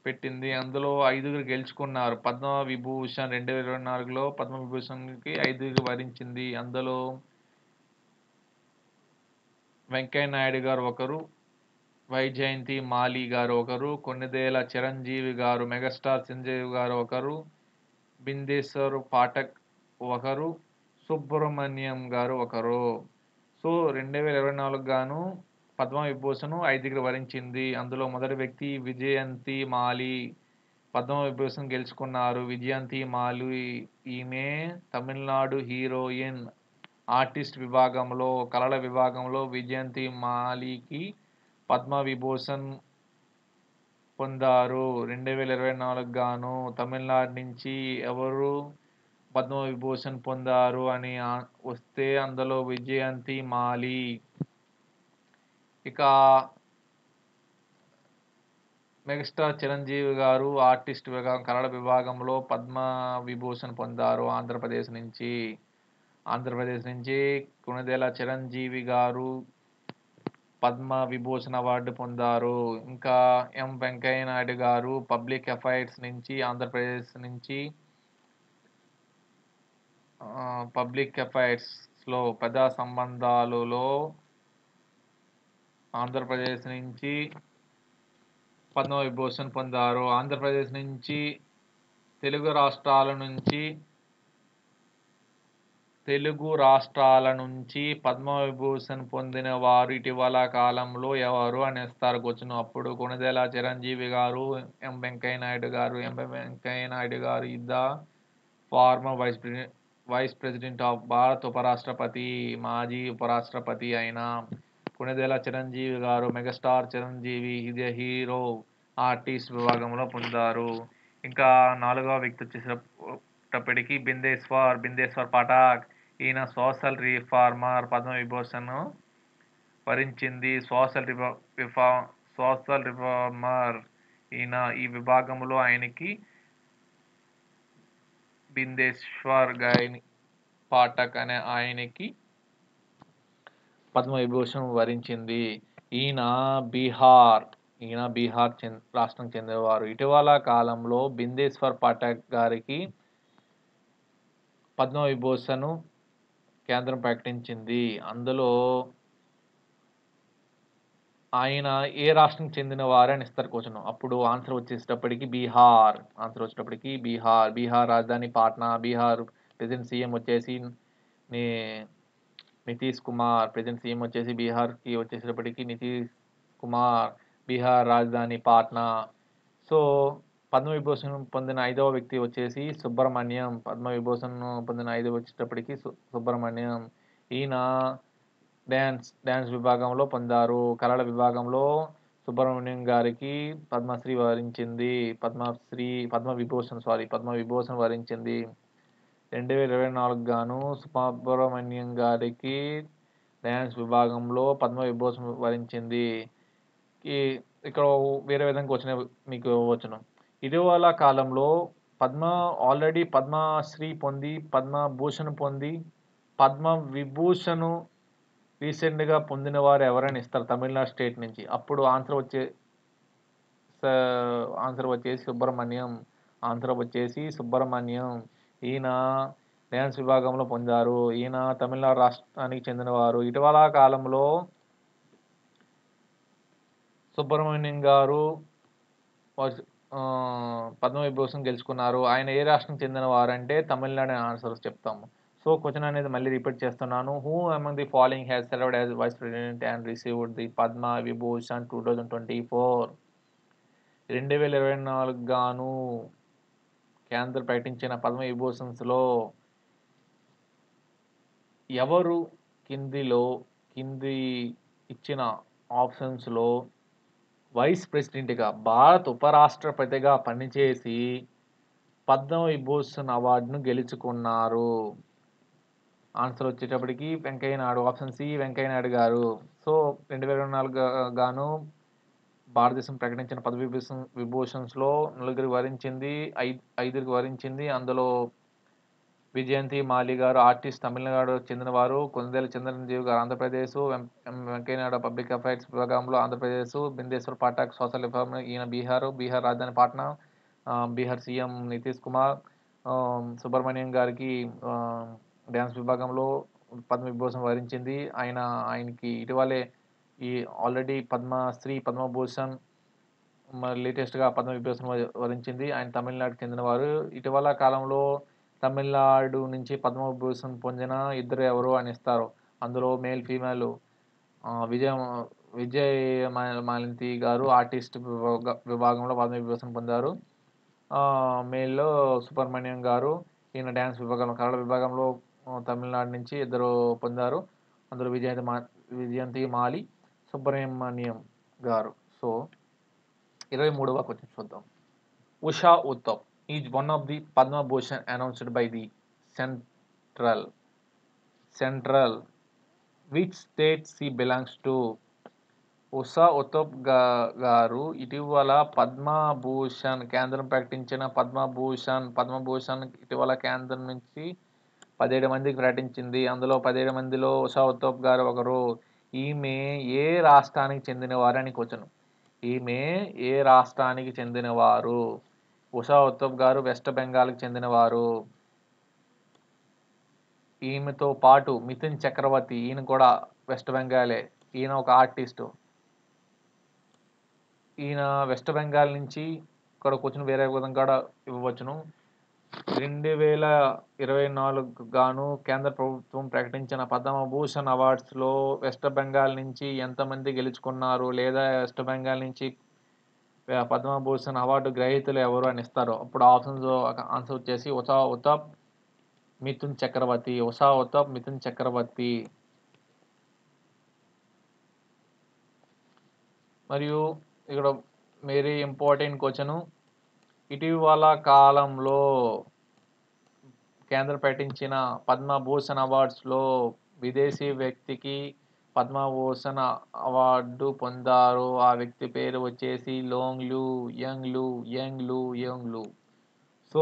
పెట్టింది. అందులో 5గురు గెలుచుకున్నారు. పద్మ విభూషణ్ 2024లో పద్మ విభూషణ్కి 5గురు వరించింది. అందులో వెంకయ్య నాయుడు గారు ఒకరు, వైజయంతి మాలి గారు ఒకరు, కొన్నిదేల చిరంజీవి గారు, మెగాస్టార్ చిరంజీవి గారు ఒకరు, బిందేశ్వర్ పాఠక్ ఒకరు, సుబ్రహ్మణ్యం గారు ఒకరు. సో 2024 గాను పద్మ విభూషణ్ 5గురు వరించింది. అందులో మొదటి వ్యక్తి విజయంతి మాలి పద్మ విభూషణ్ గెలుచుకున్నారు. విజయంతి మాలి ఈమె తమిళనాడు హీరోయిన్. ఆర్టిస్ట్ విభాగంలో, కళల విభాగంలో విజయంతి మాలికి పద్మ విభూషణ్ పొందారు. 2024 గాను తమిళనాడు నుంచి ఎవరు పద్మ విభూషణ్ పొందారు అని వస్తే అందులో విజయంతి మాలి. ఇక మెగాస్టార్ చిరంజీవి గారు ఆర్టిస్ట్ విభాగం, కళల విభాగంలో పద్మ విభూషణ్ పొందారు ఆంధ్రప్రదేశ్ నుంచి. కొనిదేల చిరంజీవి గారు పద్మ విభూషణ్ అవార్డు పొందారు. ఇంకా ఎం వెంకయ్య నాయుడు గారు పబ్లిక్ అఫైర్స్ నుంచి, ఆంధ్రప్రదేశ్ నుంచి, పబ్లిక్ అఫైర్స్లో ప్రజా సంబంధాలలో ఆంధ్రప్రదేశ్ నుంచి పద్మ విభూషణ్ పొందారు. ఆంధ్రప్రదేశ్ నుంచి తెలుగు రాష్ట్రాల నుంచి పద్మ విభూషణ్ పొందిన వారు ఇటీవల కాలంలో ఎవరు అని ఇస్తారు క్వశ్చన్. అప్పుడు కొనిదేల చిరంజీవి గారు, ఎం వెంకయ్య నాయుడు గారు. ఎం Venkaiah Naidu garu is the former vice president of Bharat ఉపరాష్ట్రపతి, మాజీ ఉపరాష్ట్రపతి అయిన Konidela Chiranjeevi garu megastar Chiranjeevi is a hero artist విభాగంలో పొందారు. ఇంకా 4వ వ్యక్తి వచ్చేటప్పటికి బిందేశ్వర్ పాఠక్. ఈయన సోషల్ రిఫార్మర్. పద్మ విభూషణ్ వరించింది. Social social reformer. ఈ విభాగంలో ఆయనకి బిందేశ్వర్ గాయని పాఠక్ అనే ఆయనకి పద్మవిభూషణ్ వరించింది. ఈయన బీహార్ రాష్ట్రం చెందినవారు. ఇటీవల కాలంలో బిందేశ్వర్ పాఠక్ గారికి పద్మవిభూషణ్ కేంద్రం ప్రకటించింది. అందులో ఆయన ఏ రాష్ట్రం చెందిన వారని ఇస్తారు క్వశ్చన్. అప్పుడు ఆన్సర్ వచ్చేటప్పటికి బీహార్ రాజధాని పాట్నా. బీహార్ ప్రెజెంట్ సీఎం వచ్చేసి నితీష్ కుమార్. ప్రెజెంట్ సీఎం వచ్చేసి బీహార్కి వచ్చేసేటప్పటికి నితీష్ కుమార్. బీహార్ రాజధాని పాట్నా. సో పద్మవిభూషణ్ పొందిన 5వ వ్యక్తి వచ్చేసి సుబ్రహ్మణ్యం. పద్మవిభూషణ్ పొందిన 5వ వచ్చేటప్పటికి సుబ్రహ్మణ్యం. ఈయన డ్యాన్స్ విభాగంలో పొందారు. కళల విభాగంలో సుబ్రహ్మణ్యం గారికి పద్మవిభూషణ్ వరించింది. 2024 గాను సుబ్రహ్మణ్యం గారికి డ్యాన్స్ విభాగంలో పద్మవిభూషణ్ వరించింది. ఇక్కడ వేరే విధంగా వచ్చిన మీకు వచ్చును. ఇటీవల కాలంలో ఆల్రెడీ పద్మశ్రీ పొంది, పద్మభూషణ్ పొంది, పద్మవిభూషణ్ రీసెంట్గా పొందిన వారు ఎవరైనా ఇస్తారు తమిళనాడు స్టేట్ నుంచి. అప్పుడు ఆన్సర్ వచ్చేసి సుబ్రహ్మణ్యం. ఈయన డ్యాన్స్ విభాగంలో పొందారు. ఈయన తమిళనాడు రాష్ట్రానికి చెందినవారు. ఇటీవల కాలంలో సుబ్రహ్మణ్యం గారు పద్మవిభూషణ్ గెలుచుకున్నారు. ఆయన ఏ రాష్ట్రం చెందిన వారంటే తమిళనాడు అని ఆన్సర్స్ చెప్తాము. సో క్వశ్చన్ అనేది మళ్ళీ రిపీట్ చేస్తున్నాను. Who among the following has served as vice president and received the Padma Vibhushan 2024? 2024 గాను కేంద్ర ప్రకటించిన పద్మవిభూషణ్స్లో ఎవరు కింది ఇచ్చిన ఆప్షన్స్లో వైస్ ప్రెసిడెంట్గా భారత ఉపరాష్ట్రపతిగా పనిచేసి పద్మవిభూషణ్ అవార్డును గెలుచుకున్నారు? ఆన్సర్ వచ్చేటప్పటికి వెంకయ్య నాయుడు. ఆప్షన్ సి వెంకయ్య నాయుడు గారు. సో 2024 గాను భారతదేశం ప్రకటించిన విభూషణ్స్లో నలుగురికి వరించింది, 5కి వరించింది. అందులో విజయంతి మాలి గారు ఆర్టిస్ట్ తమిళనాడు చెందినవారు. కొందేల చిరంజీవి గారు ఆంధ్రప్రదేశ్. వెంకయ్యనాయుడు పబ్లిక్ అఫైర్స్ విభాగంలో ఆంధ్రప్రదేశ్. Bindeshwar Pathak social reformer. ఈయన బీహార్ రాజధాని పాట్నా. బీహార్ సీఎం నితీష్ కుమార్. సుబ్రహ్మణ్యం గారికి డ్యాన్స్ విభాగంలో పద్మవిభూషణ్ వరించింది. ఆయనకి ఇటీవలే ఆల్రెడీ పద్మభూషణ్ లేటెస్ట్గా పద్మవిభూషణ్ వరించింది. ఆయన తమిళనాడుకు చెందినవారు. ఇటీవల కాలంలో తమిళనాడు నుంచి పద్మవిభూషణ్ పొందిన ఇద్దరు ఎవరు అని ఇస్తారు. అందులో మేల్ ఫీమేల్ విజయ్ మాలింతి గారు ఆర్టిస్ట్ విభాగంలో పద్మవిభూషణ్ పొందారు. మేల్లో సుబ్రహ్మణ్యం గారు. ఈయన డ్యాన్స్ విభాగంలో కన్నడ విభాగంలో తమిళనాడు నుంచి ఇద్దరు పొందారు. అందులో విజయంతి మాలి, సుబ్రహ్మణ్యం గారు. సో 23వ క్వశ్చన్ చూద్దాం. Usha Uthup is one of the Padma Bhushan announced by the central which state she belongs to? Usha Uthup గారు ఇటీవల పద్మభూషణ్ కేంద్రం ప్రకటించిన పద్మభూషణ్ ఇటీవల కేంద్రం నుంచి 17 మందికి ప్రకటించింది. అందులో 17 మందిలో ఉషా ఉత్తప్ గారు ఒకరు. ఈమె ఏ రాష్ట్రానికి చెందినవారు అని క్వశ్చన్. ఈమె ఏ రాష్ట్రానికి చెందినవారు? ఉషా ఉత్తప్ గారు వెస్ట్ బెంగాల్కి చెందినవారు. ఈమెతో పాటు మిథున్ చక్రవర్తి, ఈయన కూడా వెస్ట్ బెంగాలే. ఈయన ఒక ఆర్టిస్టు. ఈయన వెస్ట్ బెంగాల్ నుంచి. ఇక్కడ క్వశ్చన్ వేరే విధంగా కూడా ఇవ్వవచ్చును. 2024 గాను కేంద్ర ప్రభుత్వం ప్రకటించిన పద్మభూషణ్ అవార్డ్స్లో వెస్ట్ బెంగాల్ నుంచి ఎంతమంది గెలుచుకున్నారు, లేదా వెస్ట్ బెంగాల్ నుంచి పద్మభూషణ్ అవార్డు గ్రహీతలు ఎవరు అని ఇస్తారు. అప్పుడు ఆన్సర్ వచ్చేసి ఉషా ఉత్తప్, మిథున్ చక్రవర్తి. మరియు ఇక్కడ వెరీ ఇంపార్టెంట్ క్వశ్చన్. ఇటీవల కాలంలో కేంద్ర ప్రకటించిన పద్మభూషణ్ అవార్డ్స్లో విదేశీ వ్యక్తికి పద్మభూషణ్ అవార్డు పొందారు. ఆ వ్యక్తి పేరు వచ్చేసి యంగ్ లూ. సో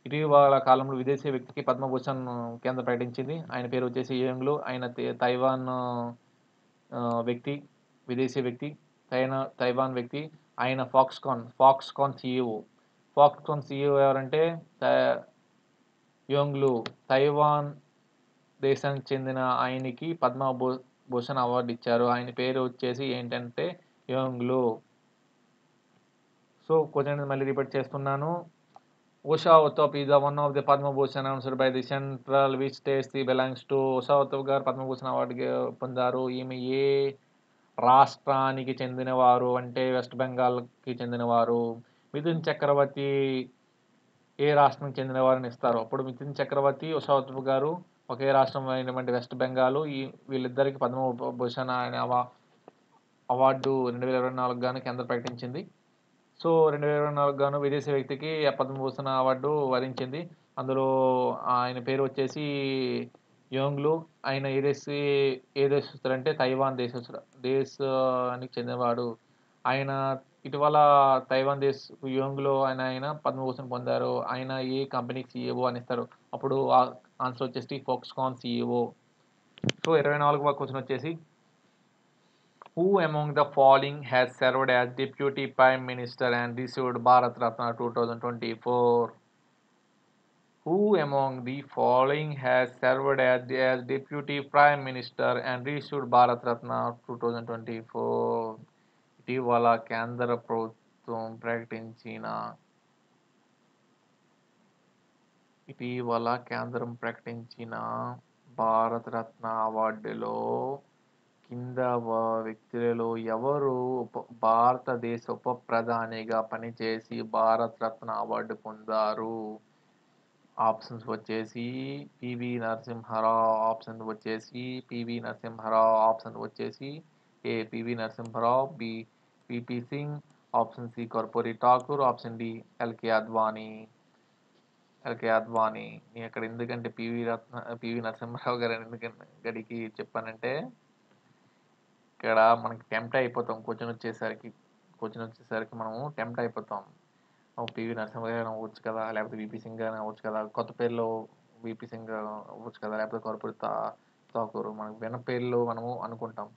ఇటీవల కాలంలో విదేశీ వ్యక్తికి పద్మభూషణ్ కేంద్రం ప్రకటించింది. ఆయన పేరు వచ్చేసి యంగ్ లూ. ఆయన తైవాన్ వ్యక్తి, విదేశీ వ్యక్తి, తైవాన్ వ్యక్తి. ఆయన ఫాక్స్కాన్ సీఈఓ. ఫాక్స్కాన్ సీఈఓ ఎవరంటే యంగ్ లూ. తైవాన్ దేశానికి చెందిన ఆయనకి భూషణ్ అవార్డు ఇచ్చారు. ఆయన పేరు వచ్చేసి ఏంటంటే యంగ్-లూ. సో క్వశ్చన్ మళ్ళీ రిపీట్ చేస్తున్నాను. Usha Uthup is one of the Padma Bhushan announced by the central which states the belongs to. Usha Uthup గారు పద్మభూషణ్ అవార్డు పొందారు. ఈమె ఏ రాష్ట్రానికి చెందినవారు అంటే వెస్ట్ బెంగాల్కి చెందినవారు. మిథున్ చక్రవర్తి ఏ రాష్ట్రానికి చెందినవారని ఇస్తారు. అప్పుడు మిథున్ చక్రవర్తి, ఉషా ఉత్తప్ గారు ఒకే రాష్ట్రం అయినటువంటి వెస్ట్ బెంగాల్. వీళ్ళిద్దరికి పద్మభూషణ్ అనే అవార్డు 2024 గాను కేంద్రం ప్రకటించింది. సో 2024 గాను విదేశీ వ్యక్తికి పద్మభూషణ్ అవార్డు వరించింది. అందులో ఆయన పేరు వచ్చేసి యంగ్-లూ. ఆయన ఏ దేశస్తుడంటే తైవాన్ దేశానికి చెందినవాడు. ఆయన ఇటీవల తైవాన్ యంగ్-లూ ఆయన పద్మభూషణ్ పొందారు. ఆయన ఏ కంపెనీకి సీఈఓ అని ఇస్తారు. అప్పుడు ఆన్సర్ వచ్చేసి ఫాక్స్కాన్ సీఈఓ. సో 24వ క్వశ్చన్ వచ్చేసి Who among the following has served as Deputy Prime Minister and received Bharat Ratna 2024? Who among the following has served as Deputy Prime Minister and received Bharat Ratna 2024? ఇటీవల కేంద్ర ప్రభుత్వం ప్రకటించిన భారత రత్న అవార్డులో కింద వ్యక్తులలో ఎవరు భారతదేశ ఉప ప్రధానిగా పనిచేసి భారత రత్న అవార్డు పొందారు? ఆప్షన్స్ వచ్చేసి పివి నరసింహారావు, ఆప్షన్ వచ్చేసి పివి నరసింహారావు, ఆప్షన్ వచ్చేసి A PV Narasimha Rao, B PP Singh, option C Karpoori Thakur, option D LK Advani. నేను అక్కడ ఎందుకంటే పివి నరసింహారావు గారు గడికి చెప్పానంటే ఇక్కడ మనకి టెంప్ట్ అయిపోతాం. క్వశ్చన్ వచ్చేసరికి మనము టెంప్ట్ అయిపోతాం. పివి నరసింహారావు గారు అవ్వచ్చు కదా, లేకపోతే విపి సింగ్ గారు అవ్వచ్చు కదా, కొత్త పేర్లో విపి సింగ్ అవ్వచ్చు కదా, లేకపోతే కర్పూరి ఠాకూర్, మనకు విన్న పేర్లు మనము అనుకుంటాం.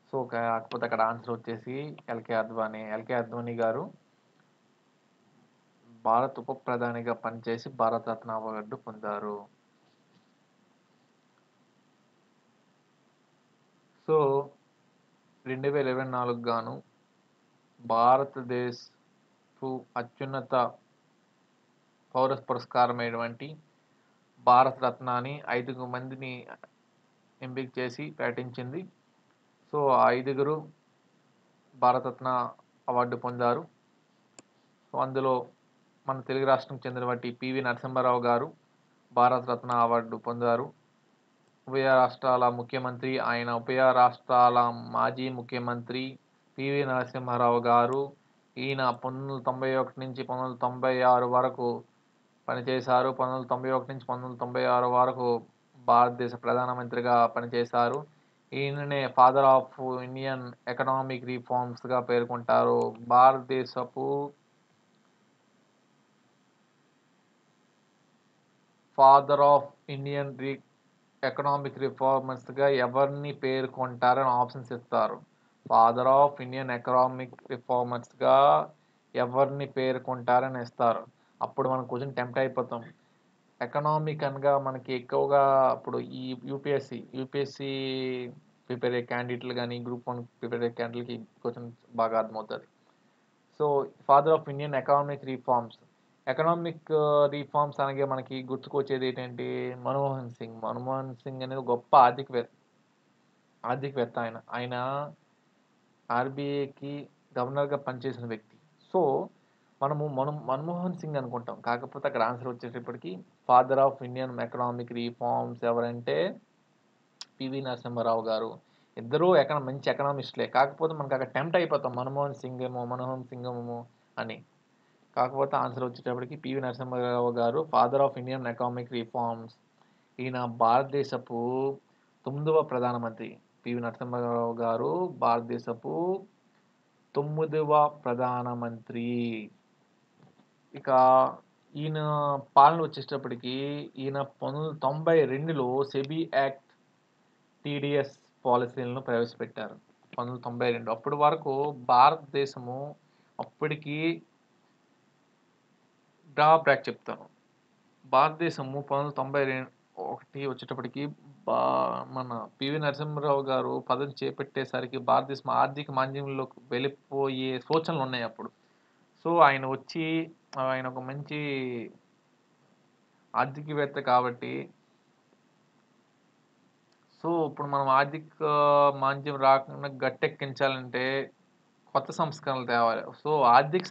సో కాకపోతే అక్కడ ఆన్సర్ వచ్చేసి ఎల్కే అద్వానీ గారు భారత ఉప ప్రధానిగా పనిచేసి భారతరత్న అవార్డు పొందారు. సో 2024 గాను భారతదేశపు అత్యున్నత పౌర పురస్కారమైనటువంటి భారతరత్నాన్ని 5 మందిని ఎంపిక చేసి ప్రకటించింది. సో ఆ 5 భారతరత్న అవార్డు పొందారు. సో అందులో మన తెలుగు రాష్ట్రం చెందినటువంటి పివి నరసింహారావు గారు భారతరత్న అవార్డు పొందారు. ఉభయ రాష్ట్రాల మాజీ ముఖ్యమంత్రి పివి నరసింహారావు గారు. ఈయన 1991 నుంచి 1996 వరకు పనిచేశారు. 1991 నుంచి 1996 వరకు భారతదేశ ప్రధానమంత్రిగా పనిచేశారు. ఈయననే ఫాదర్ ఆఫ్ ఇండియన్ ఎకనామిక్ రిఫార్మ్స్గా పేర్కొంటారు. భారతదేశపు ఫాదర్ ఆఫ్ ఇండియన్ ఎకనామిక్ రిఫార్మర్స్గా ఎవరిని పేర్కొంటారని ఆప్షన్స్ ఇస్తారు. ఫాదర్ ఆఫ్ ఇండియన్ ఎకనామిక్ రిఫార్మర్స్గా ఎవరిని పేర్కొంటారని ఇస్తారు. అప్పుడు మనం కొంచెం టెంప్ట్ అయిపోతాం. ఎకనామిక్ అనగా మనకి ఎక్కువగా ఇప్పుడు ఈ యూపీఎస్సి ప్రిపేర్ అయ్యే క్యాండిడేట్లు కానీ గ్రూప్ 1 ప్రిపేర్ అయ్యే క్యాండిడేట్లకి కొంచెం బాగా అర్థమవుతుంది. So father of Indian economic reforms అనగా మనకి గుర్తుకొచ్చేది ఏంటంటే మన్మోహన్ సింగ్ అనేది గొప్ప ఆర్థికవేత్త. ఆయన ఆర్బీఐకి గవర్నర్గా పనిచేసిన వ్యక్తి. సో మనము మన్మోహన్ సింగ్ అనుకుంటాం. కాకపోతే అక్కడ ఆన్సర్ వచ్చేటప్పటికి father of Indian economic reforms ఎవరంటే పివి నరసింహారావు గారు. ఇద్దరూ మంచి ఎకనామిస్టులే. కాకపోతే మనకు అక్కడ టెంప్ట్ అయిపోతాం మన్మోహన్ సింగ్ ఏమో అని. కాకపోతే ఆన్సర్ వచ్చేటప్పటికి పివి నరసింహారావు గారు father of Indian economic reforms. ఈయన భారతదేశపు 9వ ప్రధానమంత్రి. పివి నరసింహారావు గారు భారతదేశపు 9వ ప్రధానమంత్రి. ఇక ఈయన పాలన వచ్చేటప్పటికి ఈయన 1992లో సెబీ యాక్ట్, టీడీఎస్ పాలసీలను ప్రవేశపెట్టారు. 1992 అప్పటి వరకు భారతదేశము అప్పటికి డ్రాబ్యాక్ చెప్తాను. భారతదేశము 1991 వచ్చేటప్పటికి బా మన పివి నరసింహారావు గారు పదవి చేపట్టేసరికి భారతదేశం ఆర్థిక మాంద్యంలోకి వెళ్ళిపోయే సూచనలు ఉన్నాయి అప్పుడు. సో ఆయన వచ్చి ఆయన ఒక మంచి ఆర్థికవేత్త కాబట్టి సో ఇప్పుడు మనం ఆర్థిక మాంద్యం రాకుండా గట్టెక్కించాలంటే కొత్త సంస్కరణలు తేవాలి. సో ఆర్థిక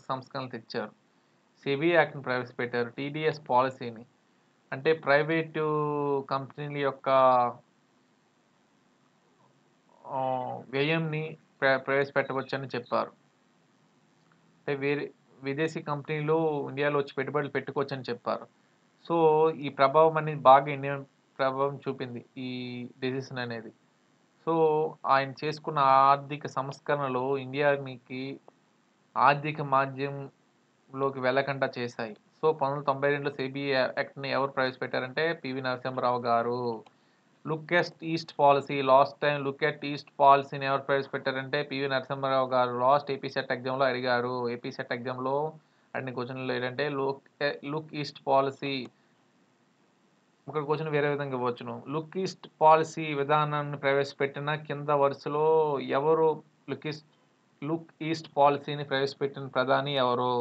సంస్కరణలు తెచ్చారు. సెబీ యాక్ట్‌ని ప్రవేశపెట్టారు. టీడీఎస్ పాలసీని అంటే ప్రైవేటు కంపెనీల యొక్క వ్యయంని ప్రవేశపెట్టవచ్చని చెప్పారు. అంటే విదేశీ కంపెనీలు ఇండియాలో వచ్చి పెట్టుబడులు పెట్టుకోవచ్చని చెప్పారు. సో ఈ ప్రభావం అనేది బాగా ఇండియా ప్రభావం చూపింది ఈ డెసిషన్ అనేది. సో ఆయన చేసుకున్న ఆర్థిక సంస్కరణలు ఇండియాకి ఆర్థిక మాంద్యంలోకి వెళ్ళకుండా చేశాయి. సో 1992లో సెబీ యాక్ట్‌ని ఎవరు ప్రవేశపెట్టారంటే పివి నరసింహారావు గారు. లుక్ ఎట్ ఈస్ట్ పాలసీని ఎవరు ప్రవేశపెట్టారంటే పివి నరసింహారావు గారు. లాస్ట్ ఏపీ సెట్ ఎగ్జామ్‌లో అడిగారు. ఏపీ సెట్ ఎగ్జామ్‌లో అడిగిన క్వెషన్‌లో ఏంటంటే లుక్ ఈస్ట్ పాలసీ ఒక క్వెషన్ వేరే విధంగా ఇవ్వచ్చును. లుక్ ఈస్ట్ పాలసీ విధానాన్ని ప్రవేశపెట్టిన కింద వరుసలో ఎవరు లుక్ ఈస్ట్ పాలసీని ప్రవేశపెట్టిన ప్రధాని ఎవరు?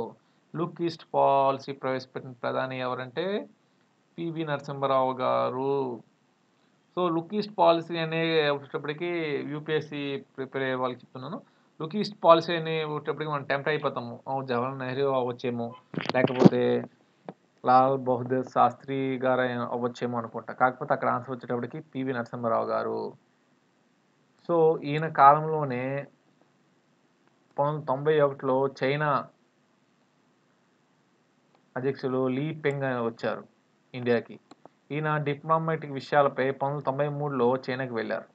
లుక్ ఈస్ట్ పాలసీ ప్రవేశపెట్టిన ప్రధాని ఎవరంటే పివి నరసింహారావు గారు. సో లుక్ ఈస్ట్ పాలసీ అనే వచ్చేటప్పటికి యూపీఎస్సీ ప్రిపేర్ అయ్యే వాళ్ళకి చెప్తున్నాను. లుక్ ఈస్ట్ పాలసీ అని వచ్చేటప్పటికి మనం టెంప్ట్ అయిపోతాము. జవహర్లాల్ నెహ్రూ అవ్వచ్చేమో, లేకపోతే లాల్ బహదూర్ శాస్త్రి గారు అవ్వచ్చేమో అనుకుంటా. కాకపోతే అక్కడ ఆన్సర్ వచ్చేటప్పటికి పివి నరసింహారావు గారు. సో ఈయన కాలంలోనే 1991లో చైనా అధ్యక్షులు లీ పెంగ్ వచ్చారు ఇండియాకి. ఈయన డిప్లొమాటిక్ విషయాలపై 1993లో చైనాకి వెళ్ళారు.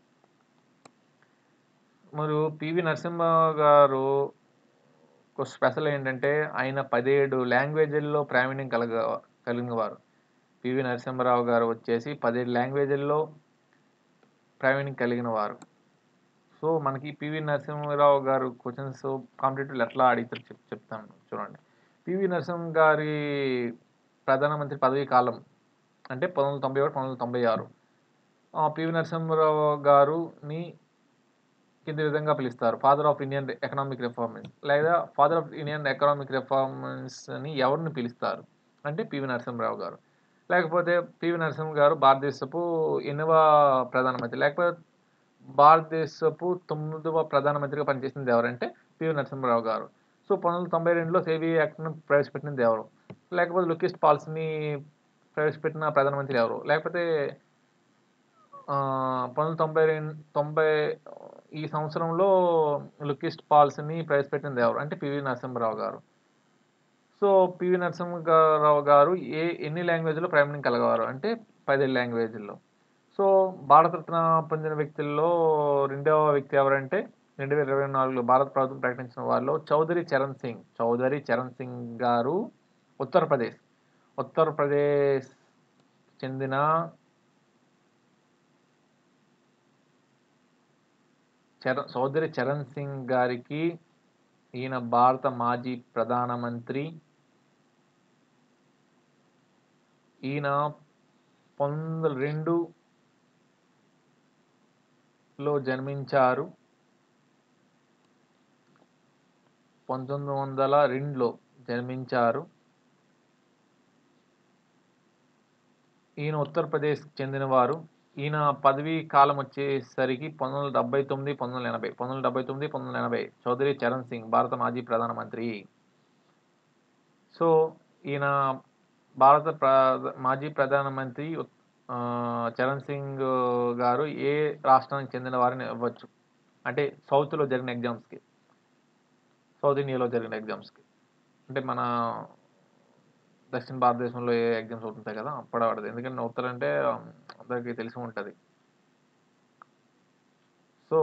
మరియు పివి నరసింహ గారు స్పెషల్ ఏంటంటే ఆయన 17 లాంగ్వేజ్‌ల్లో ప్రావీణ్యం కలిగినవారు. పివి నరసింహారావు గారు వచ్చేసి 17 లాంగ్వేజ్‌ల్లో ప్రావీణ్యం కలిగినవారు. సో మనకి పివి నరసింహారావు గారు క్వెషన్స్ కాంపిటేటివ్‌లో ఎట్లా అడుగుతారో చెప్తాను చూడండి. పివి నరసింహ గారి ప్రధానమంత్రి పదవీ కాలం అంటే 1991-1996. పివి నరసింహారావు గారుని కింది విధంగా పిలుస్తారు. Father of Indian economic reforms లేదా father of Indian economic reforms అని ఎవరిని పిలుస్తారు అంటే పివి నరసింహారావు గారు. లేకపోతే పివి నరసింహ గారు భారతదేశపు ఎన్నవ ప్రధానమంత్రి, లేకపోతే భారతదేశపు 9వ ప్రధానమంత్రిగా పనిచేసింది ఎవరంటే పివి నరసింహారావు గారు. సో 1992లో సెబీ యాక్ట్‌ని ప్రవేశపెట్టినది ఎవరు? లేకపోతే లుక్ ఈస్ట్ పాలసీని ప్రవేశపెట్టిన ప్రధానమంత్రి ఎవరు? లేకపోతే 1990 ఈ సంవత్సరంలో లుక్ ఈస్ట్ పాలసీని ప్రవేశపెట్టినది ఎవరు? అంటే పివి నరసింహారావు గారు. సో పివి నరసింహారావు గారు ఎన్ని లాంగ్వేజ్‌లో ప్రావీణ్యం కలవారు అంటే 17 లాంగ్వేజ్‌ల్లో. సో భారతరత్న పొందిన వ్యక్తుల్లో రెండవ వ్యక్తి ఎవరంటే 2024లో భారత ప్రభుత్వం ప్రకటించిన వారిలో చౌదరి చరణ్ సింగ్ గారు ఉత్తరప్రదేశ్ చెందిన చౌదరి చరణ్ సింగ్ గారికి ఈయన భారత మాజీ ప్రధానమంత్రి. ఈయన 1902లో జన్మించారు. 1902లో జన్మించారు. ఈయన ఉత్తరప్రదేశ్‌కి చెందినవారు. ఈయన పదవీ కాలం వచ్చేసరికి 1979, 1980. 1979, 1980 చౌదరి చరణ్ సింగ్ భారత మాజీ ప్రధానమంత్రి. సో ఈయన భారత మాజీ ప్రధానమంత్రి చరణ్ సింగ్ గారు ఏ రాష్ట్రానికి చెందిన వారని ఇవ్వచ్చు. అంటే సౌత్ ఇండియాలో జరిగిన ఎగ్జామ్స్‌కి. అంటే మన దక్షిణ భారతదేశంలో ఏ ఎగ్జామ్స్ అవుతుంటాయి కదా! అప్పుడు వాడదు. ఎందుకంటే ఉత్తర అంటే అందరికీ తెలిసి ఉంటది. సో,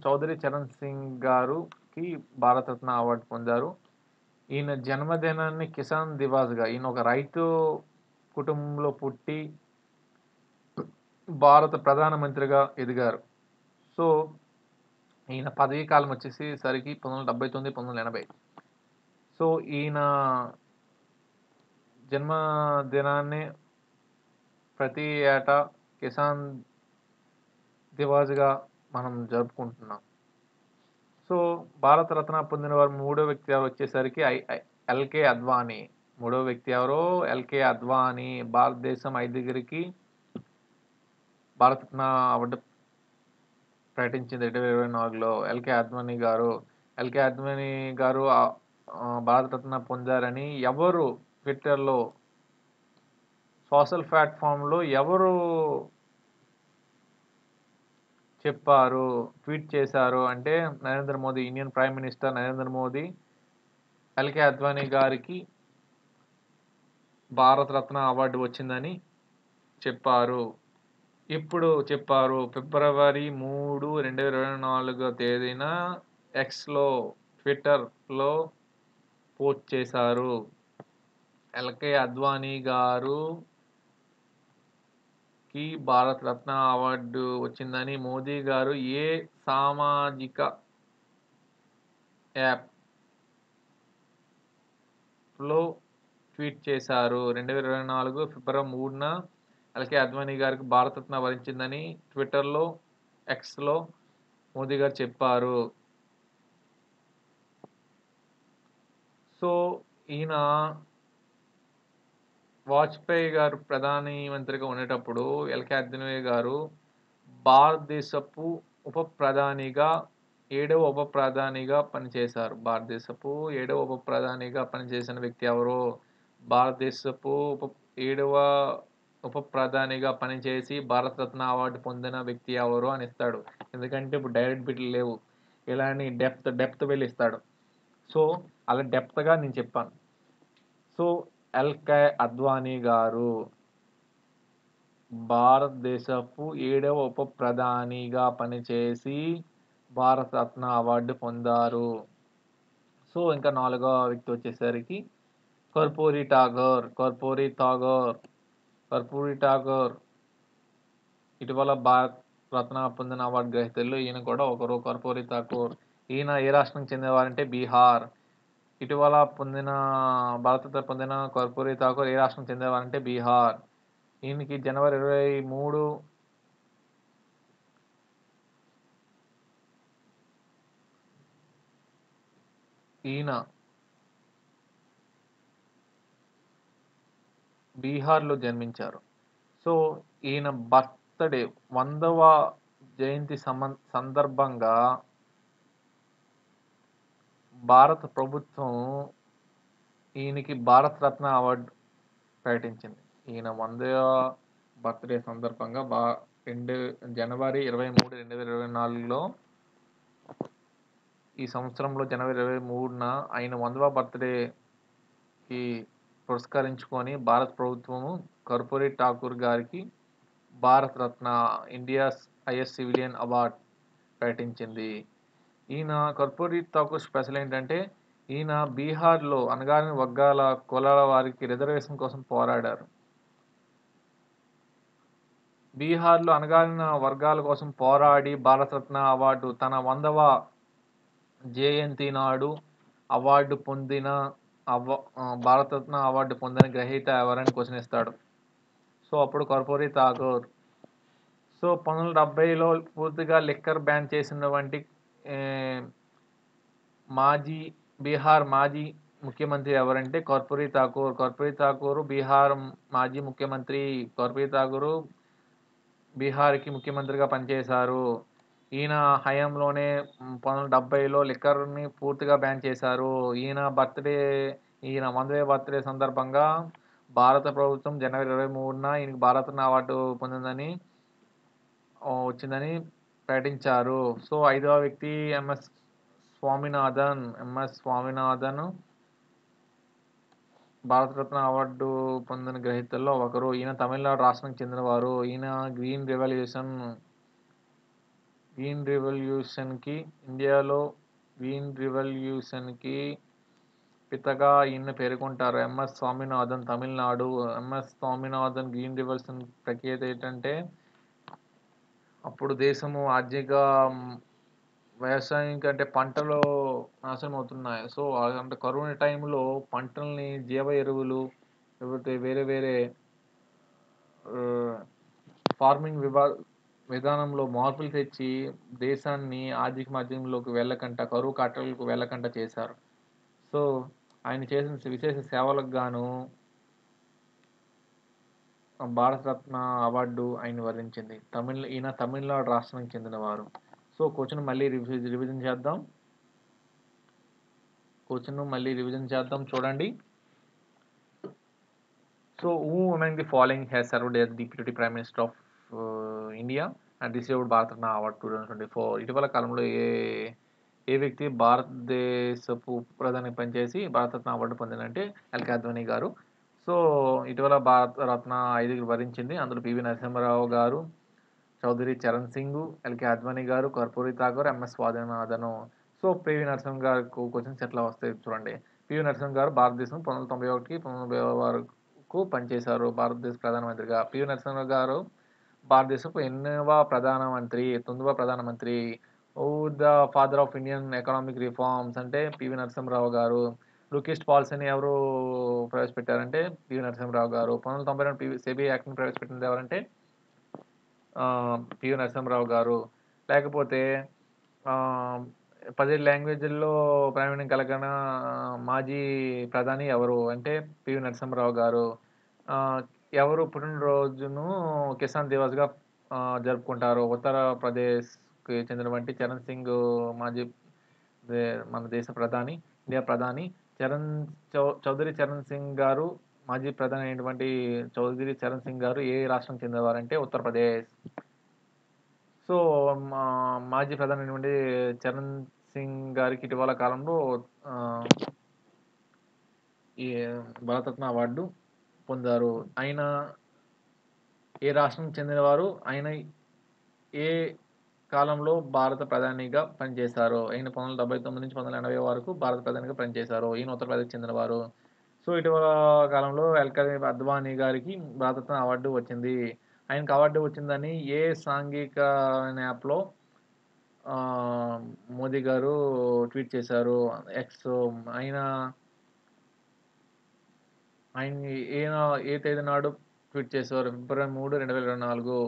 చౌదరి చరణ్ సింగ్ గారుకి భారతరత్న అవార్డు పొందారు. ఈయన జన్మదినాన్ని కిసాన్ దివాస్‌గా, ఈయన ఒక రైతు కుటుంబంలో పుట్టి భారత ప్రధానమంత్రిగా ఎదిగారు. సో, ఈయన పదవీ కాలం వచ్చేసి సరికి 1979, 1980. సో, ఈయన జన్మదినాన్ని ప్రతి ఏటా కిసాన్ దివాస్‌గా మనం జరుపుకుంటున్నాం. సో, భారతరత్న పొందిన వారు మూడో వ్యక్తి ఎవరు వచ్చేసరికి ఐ ఐ ఎల్‌కే అద్వానీ. మూడో వ్యక్తి ఎవరు? ఎల్‌కే అద్వానీ. భారతదేశం ఐదుగురికి భారతరత్న అవార్డు ప్రకటించింది 2024లో. ఎల్‌కే అద్వానీ గారు. ఎల్‌కే అద్వానీ గారు భారతరత్న పొందారని ఎవరు ట్విట్టర్‌లో, సోషల్ ప్లాట్‌ఫార్మ్‌లో ఎవరు చెప్పారు, ట్వీట్ చేశారు అంటే Narendra Modi, Indian prime minister Narendra Modi LK Advani గారికి భారతరత్న అవార్డు వచ్చిందని చెప్పారు. ఎప్పుడు చెప్పారు? ఫిబ్రవరి 3, 2024 తేదీన ఎక్స్‌లో, ట్విట్టర్‌లో పోస్ట్ చేశారు. ఎల్‌కే అద్వానీ గారుకి భారతరత్న అవార్డు వచ్చిందని మోదీ గారు ఏ సామాజిక యాప్‌లో ట్వీట్ చేశారు. 2024 ఫిబ్రవరి 3న ఎల్‌కే అద్వానీ గారికి భారతరత్న వరించిందని ట్విట్టర్‌లో, ఎక్స్‌లో మోదీ గారు చెప్పారు. సో, ఈయన వాజ్పేయి గారు ప్రధాని మంత్రిగా ఉండేటప్పుడు ఎల్‌కే అద్వానీ గారు భారతదేశపు ఉప ప్రధానిగా, ఏడవ ఉప ప్రధానిగా పనిచేశారు. భారతదేశపు ఏడవ ఉప ప్రధానిగా పనిచేసిన వ్యక్తి ఎవరు? భారతదేశపు ఏడవ ఉప ప్రధానిగా పనిచేసి భారతరత్న అవార్డు పొందిన వ్యక్తి ఎవరు అని ఇస్తాడు. ఎందుకంటే ఇప్పుడు డైరెక్ట్ బిట్లు లేవు. ఇలా అని డెప్త్ వెళ్లి ఇస్తాడు. సో, అలా డెప్త్‌గా నేను చెప్పాను. సో, ఎల్‌కే అద్వానీ గారు భారతదేశపు ఏడవ ఉప ప్రధానిగా పనిచేసి భారతరత్న అవార్డు పొందారు. సో, ఇంకా నాలుగవ వ్యక్తి వచ్చేసరికి కర్పూరి ఠాగూర్. కర్పూరి ఠాగూర్ ఇటీవల భారత రత్న పొందిన అవార్డు గ్రహీతల్లో ఈయన కూడా ఒకరు. కర్పూరి ఠాకూర్. ఈయన ఏ రాష్ట్రానికి చెందినవారంటే బీహార్. ఇటీవల భారతరత్న పొందిన కర్పూరి ఠాకూర్ ఏ రాష్ట్రానికి చెందినవారంటే బీహార్. ఈయనకి జనవరి 23 ఈయన బీహార్‌లో జన్మించారు. సో, ఈయన బర్త్‌డే 100వ జయంతి సందర్భంగా భారత ప్రభుత్వం ఈయనకి భారతరత్న అవార్డు ప్రకటించింది. ఈయన 100వ బర్త్‌డే సందర్భంగా జనవరి 23, 2024లో ఈ సంవత్సరంలో జనవరి 23న ఆయన 100వ బర్త్‌డేకి పురస్కరించుకొని భారత ప్రభుత్వము కర్పూరి ఠాకూర్ గారికి Bharat Ratna, India's highest civilian award ప్రకటించింది. ఈయన కర్పూరి ఠాకూర్ స్పెషల్ ఏంటంటే, ఈయన బీహార్‌లో అణగారిన వర్గాల, కులాల వారికి రిజర్వేషన్ కోసం పోరాడారు. బీహార్‌లో అణగారిన వర్గాల కోసం పోరాడి భారతరత్న అవార్డు తన 100వ జయంతి నాడు అవార్డు పొందిన భారతరత్న అవార్డు పొందిన గ్రహీత ఎవరని క్వెషన్ ఇస్తాడు. సో, అప్పుడు కర్పూరి ఠాకూర్. సో, 1970లో పూర్తిగా లిక్కర్ బ్యాన్ చేసినటువంటి ఆహ్, బీహార్ మాజీ ముఖ్యమంత్రి ఎవరంటే కర్పూరి ఠాకూర్. కర్పూరి ఠాకూర్ బీహార్ మాజీ ముఖ్యమంత్రి. కర్పూరి ఠాకూర్ బీహార్‌కి ముఖ్యమంత్రిగా పనిచేశారు. ఈయన హయాంలోనే 1970లో లిక్కర్‌ని పూర్తిగా బ్యాన్ చేశారు. ఈయన 100వ బర్త్‌డే సందర్భంగా భారత ప్రభుత్వం జనవరి 23న ఈయనకి భారతరత్న అవార్డు వచ్చిందని ప్రకటించారు. సో, ఐదవ వ్యక్తి స్వామినాథన్ భారతరత్న అవార్డు పొందిన గ్రహీతల్లో ఒకరు. ఈయన తమిళనాడు రాష్ట్రానికి చెందినవారు. ఈయన గ్రీన్ గ్రీన్ రివల్యూషన్కి ఇండియాలో గ్రీన్ రివల్యూషన్కి పితగా ఈయన్ని పేర్కొంటారు. MS Swaminathan Tamil Nadu. MS Swaminathan green revolution ప్రఖ్యాత ఏంటంటే అప్పుడు దేశము ఆర్థిక వ్యవసాయం కంటే పంటలు నాశనం అవుతున్నాయి. సో అంటే కరోనా టైంలో పంటల్ని జీవ ఎరువులు లేకపోతే వేరే వేరే ఫార్మింగ్ విధానంలో మార్పులు తెచ్చి దేశాన్ని ఆర్థిక మాధ్యమంలోకి వెళ్ళకుండా కరువు కాటలకు వెళ్ళకుండా చేశారు. సో ఆయన చేసిన విశేష సేవలకు గాను భారతరత్న అవార్డు ఆయన వరించింది. ఈయన తమిళనాడు రాష్ట్రానికి చెందినవారు. సో క్వశ్చన్ మళ్ళీ రివిజన్ చేద్దాం. చూడండి. So, who among the following has served as Deputy Prime Minister of India and received Bharat Ratna Award 2024? ఇటీవల కాలంలో ఏ వ్యక్తి భారతదేశపు ఉప ప్రధాని పనిచేసి భారతరత్న అవార్డు పొందినంటే ఎల్కే అద్వానీ గారు. సో ఇటీవల భారతరత్న 5 వరించింది. అందులో పివి నరసింహారావు గారు, చౌదరి చరణ్ సింగ్, ఎల్కే అద్వానీ గారు, Karpoori Thakur, MS Swaminathan. So PV Narasimha గారికి క్వశ్చన్స్ ఎట్లా వస్తాయి చూడండి. పివి నరసింహ గారు భారతదేశం 1991కి 1990 వరకు పనిచేశారు భారతదేశ ప్రధానమంత్రిగా. పివి నరసింహ గారు భారతదేశపు ఎన్నవ ప్రధానమంత్రి, 9వ ప్రధానమంత్రి. Who the father of Indian economic reforms అంటే పివి నరసింహరావు గారు. లూకిస్ట్ పాలసీని ఎవరు ప్రవేశపెట్టారంటే పివి నరసింహరావు గారు. 1992 సెబీ యాక్ట్ని ప్రవేశపెట్టినది ఎవరంటే పివి నరసింహరావు గారు. లేకపోతే 17 లాంగ్వేజ్‌ల్లో ప్రావీణ్యం కలిగిన మాజీ ప్రధాని ఎవరు అంటే పివి నరసింహరావు గారు. ఎవరు పుట్టినరోజును కిసాన్ దివస్‌గా జరుపుకుంటారు. ఉత్తరప్రదేశ్‌కి చెందినటువంటి చరణ్ సింగ్ మాజీ మన దేశ ప్రధాని, ఇండియా ప్రధాని. చౌదరి చరణ్ సింగ్ గారు మాజీ ప్రధాని అయినటువంటి చౌదరి చరణ్ సింగ్ గారు ఏ రాష్ట్రానికి చెందినవారంటే ఉత్తరప్రదేశ్. సో మాజీ ప్రధాని అయినటువంటి చరణ్ సింగ్ గారికి ఇటీవల కాలంలో ఈ భారతరత్న అవార్డు పొందారు. ఆయన ఏ రాష్ట్రానికి చెందినవారు? ఆయన ఏ కాలంలో భారత ప్రధానిగా పనిచేశారు? ఆయన 1979 నుంచి 1980 వరకు భారత ప్రధానిగా పనిచేశారు. ఈయన ఉత్తరప్రదేశ్‌కి చెందినవారు. సో ఇటీవల కాలంలో ఎల్కే అద్వానీ గారికి భారతరత్న అవార్డు వచ్చింది. ఆయనకు అవార్డు వచ్చిందని ఏ సాంఘిక యాప్‌లో మోదీ గారు ట్వీట్ చేశారు. ఎక్స్ ఆయన ఈయన ఏ తేదీ నాడు ట్వీట్ చేశారు? ఫిబ్రవరి 3, 2024.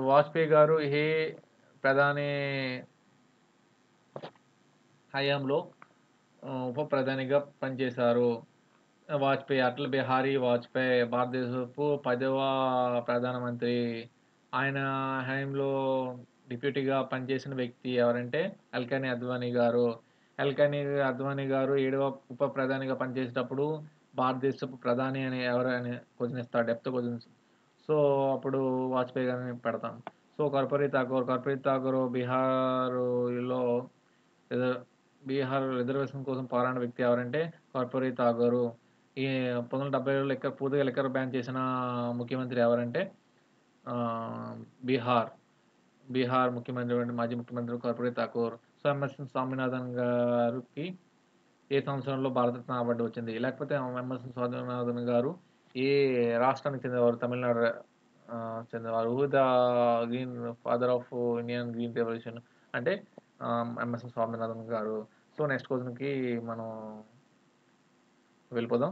వాజ్పేయి గారు ఏ ప్రధాని హయాంలో ఉప ప్రధానిగా పనిచేశారు? వాజ్పేయి, అటల్ బిహారీ వాజ్పేయి భారతదేశపు 10వ ప్రధానమంత్రి. ఆయన హయాంలో డిప్యూటీగా పనిచేసిన వ్యక్తి ఎవరంటే ఎల్కే అద్వానీ గారు. ఎల్కే అద్వానీ గారు 7వ ఉప ప్రధానిగా పనిచేసేటప్పుడు భారతదేశపు ప్రధాని అని ఎవరని క్వశ్చన్ ఇస్తారు, డెప్త్ క్వశ్చన్స్. సో అప్పుడు వాజ్పేయి గారిని పెడతాం. సో కర్పూరి ఠాకూర్ బీహార్‌లో బీహార్ రిజర్వేషన్ కోసం పోరాడిన వ్యక్తి ఎవరంటే కర్పూరి ఠాకూర్. ఈ 1970లో పూర్తిగా లిక్కర్ బ్యాన్ చేసిన ముఖ్యమంత్రి ఎవరంటే బీహార్ ముఖ్యమంత్రి మాజీ ముఖ్యమంత్రి కర్పూరి ఠాకూర్. సో ఎంఎస్ స్వామినాథన్ గారికి ఏ సంవత్సరంలో భారతరత్న అవార్డు వచ్చింది? లేకపోతే ఎంఎస్ స్వామినాథన్ గారు ఏ రాష్ట్రానికి చెందినవారు? తమిళనాడు చెందినవారు. Who the green father of Indian green revolution అంటే ఎంఎస్ స్వామినాథన్ గారు. సో నెక్స్ట్ క్వశ్చన్‌కి మనం వెళ్ళిపోదాం.